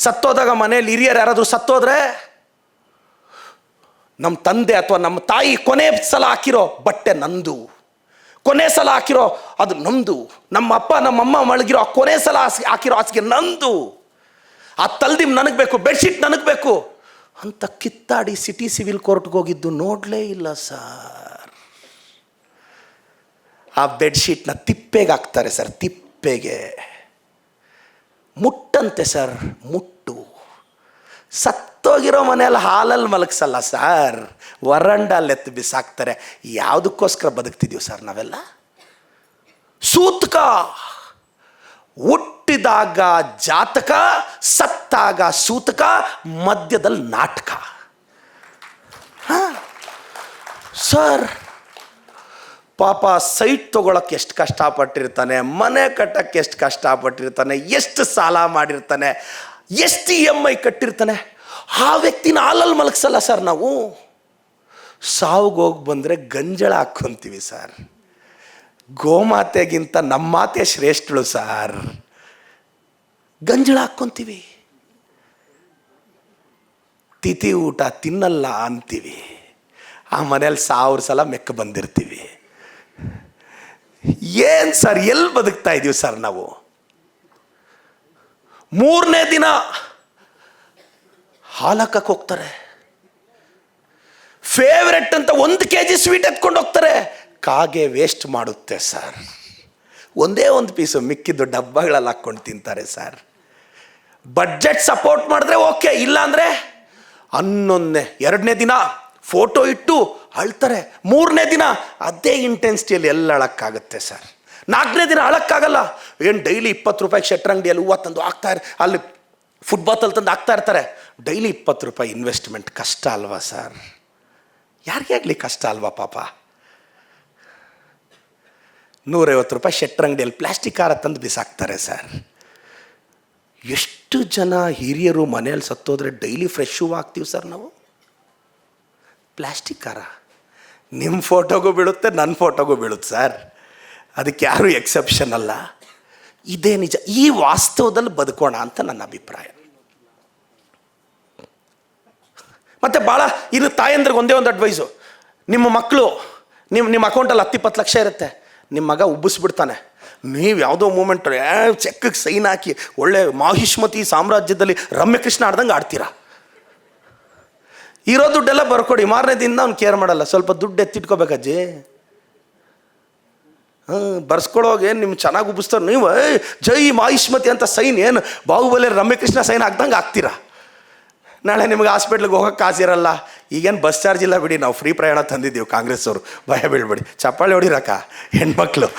ಸತ್ತೋದಾಗ ಮನೆಯಲ್ಲಿ ಹಿರಿಯರು ಯಾರಾದರೂ ಸತ್ತೋದ್ರೆ, ನಮ್ಮ ತಂದೆ ಅಥವಾ ನಮ್ಮ ತಾಯಿ ಕೊನೆ ಸಲ ಹಾಕಿರೋ ಬಟ್ಟೆ ನಂದು, ಕೊನೆ ಸಲ ಹಾಕಿರೋ ಅದು ನಂದು. ನಮ್ಮ ಅಪ್ಪ ನಮ್ಮಮ್ಮ ಮಲಗಿರೋ ಕೊನೆ ಸಲ ಹಾಕಿರೋ ಹಾಸಿಗೆ ನಂದು. ಆ ತಲ್ದಿಮ್ ನನಗೆ ಬೇಕು, ಬೆಡ್ಶೀಟ್ ನನಗೆ ಬೇಕು ಅಂತ ಕಿತ್ತಾಡಿ ಸಿಟಿ ಸಿವಿಲ್ ಕೋರ್ಟ್ಗೆ ಹೋಗಿದ್ದು ನೋಡಲೇ ಇಲ್ಲ ಸರ್. ಆ ಬೆಡ್ಶೀಟ್ನ ತಿಪ್ಪೆಗೆ ಹಾಕ್ತಾರೆ ಸರ್, ತಿಪ್ಪೆಗೆ. ಮುಟ್ಟಂತೆ ಸರ್, ಮುಟ್ಟು. ಸತ್ತೋಗಿರೋ ಮನೆಯಲ್ಲಿ ಹಾಲಲ್ಲಿ ಮಲಗಿಸಲ್ಲ ಸರ್, ವರಂಡಲ್ಲಿ ಎತ್ತು ಬಿಸಾಕ್ತಾರೆ. ಯಾವುದಕ್ಕೋಸ್ಕರ ಬದುಕ್ತಿದ್ದೀವಿ ಸರ್ ನಾವೆಲ್ಲ? ಸೂತಕ. ಹುಟ್ಟಿದಾಗ ಜಾತಕ, ಸತ್ತಾಗ ಸೂತಕ, ಮಧ್ಯದಲ್ಲಿ ನಾಟಕ. ಸರ್ ಪಾಪ ಸೈಟ್ ತೊಗೊಳಕ್ಕೆ ಎಷ್ಟು ಕಷ್ಟಪಟ್ಟಿರ್ತಾನೆ, ಮನೆ ಕಟ್ಟಕ್ಕೆ ಎಷ್ಟು ಕಷ್ಟಪಟ್ಟಿರ್ತಾನೆ, ಎಷ್ಟು ಸಾಲ ಮಾಡಿರ್ತಾನೆ, ಎಷ್ಟು EMI ಕಟ್ಟಿರ್ತಾನೆ. ಆ ವ್ಯಕ್ತಿನ ಹಾಲಲ್ಲಿ ಮಲಗಿಸಲ್ಲ ಸರ್ ನಾವು. ಸಾವುಗೆ ಹೋಗಿ ಬಂದರೆ ಗಂಜಳ ಹಾಕ್ಕೊಂತೀವಿ ಸರ್. ಗೋಮಾತೆಗಿಂತ ನಮ್ಮ ಮಾತೆ ಶ್ರೇಷ್ಠಳು ಸರ್. ಗಂಜಳ ಹಾಕ್ಕೊಂತೀವಿ, ತಿಥಿ ಊಟ ತಿನ್ನಲ್ಲ ಅಂತೀವಿ. ಆ ಮನೇಲಿ 1000 ಸಲ ಮೆಕ್ಕ ಬಂದಿರ್ತೀವಿ. ಏನು ಸರ್, ಎಲ್ಲಿ ಬದುಕ್ತಾ ಇದ್ದೀವಿ ಸರ್ ನಾವು? ಮೂರನೇ ದಿನ ಹಾಲಕ್ಕಕ್ಕೆ ಹೋಗ್ತಾರೆ. ಫೇವ್ರೆಟ್ ಅಂತ 1 kg ಸ್ವೀಟ್ ಎತ್ಕೊಂಡು ಹೋಗ್ತಾರೆ. ಕಾಗೆ ವೇಸ್ಟ್ ಮಾಡುತ್ತೆ ಸರ್. ಒಂದೇ ಒಂದು ಪೀಸು, ಮಿಕ್ಕಿದ್ದು ಡಬ್ಬಗಳಲ್ಲಿ ಹಾಕ್ಕೊಂಡು ತಿಂತಾರೆ ಸರ್. ಬಡ್ಜೆಟ್ ಸಪೋರ್ಟ್ ಮಾಡಿದ್ರೆ ಓಕೆ, ಇಲ್ಲ ಅಂದರೆ 2ನೇ ದಿನ ಫೋಟೋ ಇಟ್ಟು ಅಳ್ತಾರೆ. 3ನೇ ದಿನ ಅದೇ ಇಂಟೆನ್ಸಿಟಿಯಲ್ಲಿ ಎಲ್ಲ ಅಳಕ್ಕಾಗುತ್ತೆ ಸರ್. 4ನೇ ದಿನ ಅಳಕ್ಕಾಗಲ್ಲ. ಏನು ಡೈಲಿ 20 ರೂಪಾಯಿಗೆ ಶೆಟ್ರ್ ಅಂಗಡಿಯಲ್ಲಿ ಹೂವು ತಂದು ಹಾಕ್ತಾರೆ, ಅಲ್ಲಿ ಫುಟ್ಬಾಲ್ ತಂದು ಹಾಕ್ತಾ ಇರ್ತಾರೆ. ಡೈಲಿ 20 ರೂಪಾಯಿ ಇನ್ವೆಸ್ಟ್ಮೆಂಟ್ ಕಷ್ಟ ಅಲ್ವಾ ಸರ್? ಯಾರಿಗೆ ಆಗಲಿ ಕಷ್ಟ ಅಲ್ವಾ ಪಾಪ? 150 ರೂಪಾಯಿ ಶೆಟ್ರ್ ಅಂಗಡಿಯಲ್ಲಿ ಪ್ಲಾಸ್ಟಿಕ್ ಹಾರ ತಂದು ಬಿಸಾಕ್ತಾರೆ ಸರ್. ಎಷ್ಟು ಜನ ಹಿರಿಯರು ಮನೆಯಲ್ಲಿ ಸತ್ತೋದ್ರೆ ಡೈಲಿ ಫ್ರೆಶ್ ಹೂವು ಹಾಕ್ತೀವಿ ಸರ್ ನಾವು. ಪ್ಲಾಸ್ಟಿಕ್ ಹಾರ ನಿಮ್ಮ ಫೋಟೋಗೂ ಬೀಳುತ್ತೆ, ನನ್ನ ಫೋಟೋಗೂ ಬೀಳುತ್ತೆ ಸರ್. ಅದಕ್ಕೆ ಯಾರೂ ಎಕ್ಸೆಪ್ಷನ್ ಅಲ್ಲ. ಇದೇ ನಿಜ. ಈ ವಾಸ್ತವದಲ್ಲಿ ಬದುಕೋಣ ಅಂತ ನನ್ನ ಅಭಿಪ್ರಾಯ. ಮತ್ತು ಭಾಳ ಇನ್ನು ತಾಯಂದ್ರಿಗೆ ಒಂದೇ ಒಂದು ಅಡ್ವೈಸು. ನಿಮ್ಮ ಮಕ್ಕಳು ನಿಮ್ಮ ಅಕೌಂಟಲ್ಲಿ 10-20 ಲಕ್ಷ ಇರುತ್ತೆ. ನಿಮ್ಮ ಮಗ ಉಬ್ಬಿಸ್ಬಿಡ್ತಾನೆ. ನೀವು ಯಾವುದೋ ಮೂಮೆಂಟ್ ಚೆಕ್ಗೆ ಸೈನ್ ಹಾಕಿ ಒಳ್ಳೆ ಮಾಹಿಷ್ಮತಿ ಸಾಮ್ರಾಜ್ಯದಲ್ಲಿ ರಮ್ಯಕೃಷ್ಣ ಆಡ್ದಂಗೆ ಆಡ್ತೀರಾ. ಇರೋ ದುಡ್ಡೆಲ್ಲ ಬರ್ಕೊಡಿ, ಮಾರನೇ ದಿನ ಅವ್ನು ಕೇರ್ ಮಾಡಲ್ಲ. ಸ್ವಲ್ಪ ದುಡ್ಡು ಎತ್ತಿಟ್ಕೋಬೇಕಜ್ಜಿ. ಬರ್ಸ್ಕೊಳೋಗಿ ಏನು ನಿಮ್ಮ ಚೆನ್ನಾಗಿ ಉಬ್ಬಿಸ್ತಾರೆ. ನೀವು ಜೈ ಮಾಹಿಷ್ಮತಿ ಅಂತ ಸೈನ್ ಏನು ಬಾಹುಬಲಿ ರಮ್ಯಕೃಷ್ಣ ಸೈನ್ ಹಾಕ್ದಂಗೆ ಆಗ್ತೀರಾ. ನಾಳೆ ನಿಮಗೆ ಹಾಸ್ಪಿಟ್ಲಿಗೆ ಹೋಗೋಕ್ಕೆ ಕಾಸಿರಲ್ಲ. ಈಗೇನು ಬಸ್ ಚಾರ್ಜ್ ಇಲ್ಲ ಬಿಡಿ, ನಾವು ಫ್ರೀ ಪ್ರಯಾಣ ತಂದಿದ್ದೀವಿ ಕಾಂಗ್ರೆಸ್ ಅವರು. ಭಯ ಬೀಳ್ಬೇಡಿ, ಚಪ್ಪಾಳೆ ಹೊಡಿರಕ್ಕ ಹೆಣ್ಮಕ್ಳು.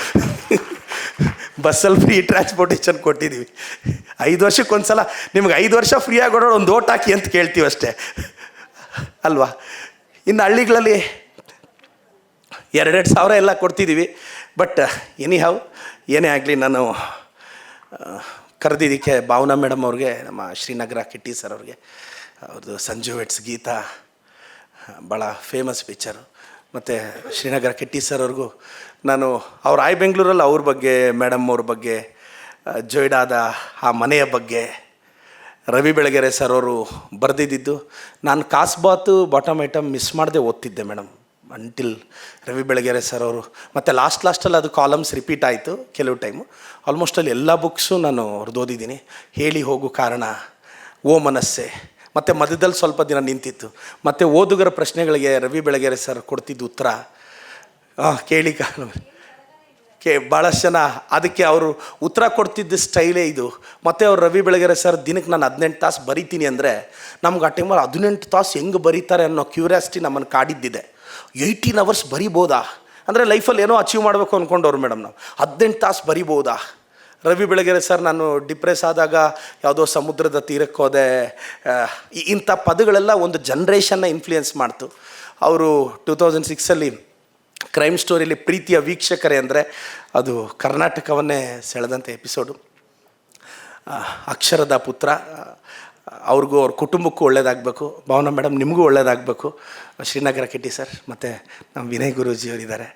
ಬಸ್ಸಲ್ಲಿ ಫ್ರೀ ಟ್ರಾನ್ಸ್ಪೋರ್ಟೇಷನ್ ಕೊಟ್ಟಿದ್ದೀವಿ. 5 ವರ್ಷಕ್ಕೊಂದ್ಸಲ ನಿಮ್ಗೆ 5 ವರ್ಷ ಫ್ರೀಯಾಗಿ ಓಡೋರು ಒಂದು ಓಟ್ ಹಾಕಿ ಅಂತ ಕೇಳ್ತೀವಿ ಅಷ್ಟೇ ಅಲ್ವಾ. ಇನ್ನು ಹಳ್ಳಿಗಳಲ್ಲಿ 2-2 ಸಾವಿರ ಎಲ್ಲ ಕೊಡ್ತಿದ್ದೀವಿ. ಬಟ್ ಎನಿ ಹೌ ಏನೇ ಆಗಲಿ, ನಾನು ಕರೆದಿದ್ದಕ್ಕೆ ಭಾವನಾ ಮೇಡಮ್ ಅವ್ರಿಗೆ, ನಮ್ಮ ಶ್ರೀನಗರ ಕಿಟ್ಟಿ ಸರ್ ಅವ್ರಿಗೆ, ಅವ್ರದ್ದು ಸಂಜು ವೆಟ್ಸ್ ಗೀತಾ ಭಾಳ ಫೇಮಸ್ ಪಿಕ್ಚರು. ಮತ್ತು ಶ್ರೀನಗರ ಕಿಟ್ಟಿ ಸರ್ ಅವ್ರಿಗೂ ನಾನು ಅವ್ರ ಬೆಂಗಳೂರಲ್ಲಿ ಅವ್ರ ಬಗ್ಗೆ, ಮೇಡಮ್ ಅವ್ರ ಬಗ್ಗೆ, ಜೊಯ್ಡಾದ ಆ ಮನೆಯ ಬಗ್ಗೆ, ರವಿ ಬೆಳಗೆರೆ ಸರ್ ಅವರು ಬರೆದಿದ್ದು. ನಾನು ಕಾಸ್ಬಾತು ಬಾಟಮ್ ಐಟಮ್ ಮಿಸ್ ಮಾಡದೆ ಓದ್ತಿದ್ದೆ madam, until Ravi Belagere sir ಅವರು. ಮತ್ತು ಲಾಸ್ಟಲ್ಲಿ ಅದು ಕಾಲಮ್ಸ್ ರಿಪೀಟ್ ಆಯಿತು ಕೆಲವು ಟೈಮು. ಆಲ್ಮೋಸ್ಟ್ ಅಲ್ಲಿ ಎಲ್ಲ ಬುಕ್ಸು ನಾನು ಅವ್ರದ್ದು ಓದಿದ್ದೀನಿ. ಹೇಳಿ ಹೋಗು ಕಾರಣ, ಓ ಮನಸ್ಸೆ, ಮತ್ತು ಮಧ್ಯದಲ್ಲಿ ಸ್ವಲ್ಪ ದಿನ ನಿಂತಿತ್ತು. ಮತ್ತು ಓದುಗರ ಪ್ರಶ್ನೆಗಳಿಗೆ ರವಿ ಬೆಳಗೆರೆ ಸರ್ ಕೊಡ್ತಿದ್ದು ಉತ್ತರ ಕೇಳಿ ಭಾಳಷ್ಟು ಜನ ಅದಕ್ಕೆ ಅವರು ಉತ್ತರ ಕೊಡ್ತಿದ್ದ ಸ್ಟೈಲೇ ಇದು. ಮತ್ತು ಅವ್ರು ರವಿ ಬೆಳಗೆರೆ ಸರ್ ದಿನಕ್ಕೆ ನಾನು 18 ತಾಸು ಬರೀತೀನಿ ಅಂದರೆ, ನಮ್ಗೆ ಆ ಟೈಮಲ್ಲಿ 18 ತಾಸು ಹೆಂಗೆ ಬರೀತಾರೆ ಅನ್ನೋ ಕ್ಯೂರಿಯಾಸಿಟಿ ನಮ್ಮನ್ನು ಕಾಡಿದ್ದಿದೆ. 18 ಅವರ್ಸ್ ಬರಿಬೋದಾ ಅಂದರೆ ಲೈಫಲ್ಲಿ ಏನೋ ಅಚೀವ್ ಮಾಡಬೇಕು ಅಂದ್ಕೊಂಡವ್ರು ಮೇಡಮ್. ನಾವು 18 ತಾಸು ಬರಿಬೋದಾ? ರವಿ ಬೆಳಗೆರೆ ಸರ್, ನಾನು ಡಿಪ್ರೆಸ್ ಆದಾಗ ಯಾವುದೋ ಸಮುದ್ರದ ತೀರಕ್ಕೆ ಹೋದೆ, ಇಂಥ ಪದಗಳೆಲ್ಲ ಒಂದು ಜನ್ರೇಷನ್ನ ಇನ್ಫ್ಲೂಯೆನ್ಸ್ ಮಾಡ್ತು. ಅವರು 2006 ಕ್ರೈಮ್ ಸ್ಟೋರಿಲಿ ಪ್ರೀತಿಯ ವೀಕ್ಷಕರೇ ಅಂದರೆ ಅದು ಕರ್ನಾಟಕವನ್ನೇ ಸೆಳೆದಂಥ ಎಪಿಸೋಡು. ಅಕ್ಷರದ ಪುತ್ರ, ಅವ್ರಿಗೂ ಅವ್ರ ಕುಟುಂಬಕ್ಕೂ ಒಳ್ಳೇದಾಗಬೇಕು. ಭಾವನಾ ಮೇಡಮ್ ನಿಮಗೂ ಒಳ್ಳೇದಾಗಬೇಕು. ಶ್ರೀನಗರ ಕಿಟ್ಟಿ ಸರ್ ಮತ್ತು ನಮ್ಮ ವಿನಯ್ ಗುರೂಜಿಯವರಿದ್ದಾರೆ.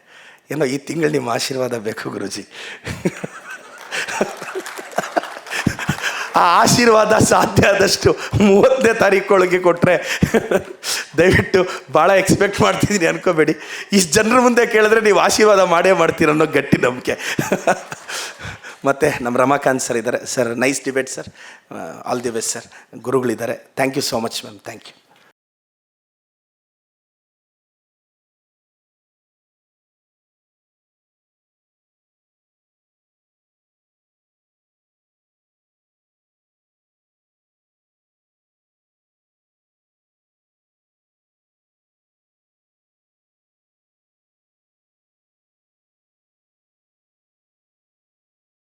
ಏನೋ ಈ ತಿಂಗಳು ನಿಮ್ಮ ಆಶೀರ್ವಾದ ಬೇಕು ಗುರೂಜಿ. ಆ ಆಶೀರ್ವಾದ ಸಾಧ್ಯ ಆದಷ್ಟು 30ನೇ ತಾರೀಕೊಳಗೆ ಕೊಟ್ಟರೆ ದಯವಿಟ್ಟು. ಭಾಳ ಎಕ್ಸ್ಪೆಕ್ಟ್ ಮಾಡ್ತಿದ್ದೀನಿ ಅನ್ಕೋಬೇಡಿ. ಇಷ್ಟು ಜನರ ಮುಂದೆ ಕೇಳಿದ್ರೆ ನೀವು ಆಶೀರ್ವಾದ ಮಾಡೇ ಮಾಡ್ತೀರ ಅನ್ನೋ ಗಟ್ಟಿ ನಂಬಿಕೆ. ಮತ್ತು ನಮ್ಮ ರಮಾಕಾಂತ್ ಸರ್ ಇದ್ದಾರೆ. Sir nice debate sir, all the best sir. ಗುರುಗಳಿದ್ದಾರೆ. Thank you so much ma'am, thank you.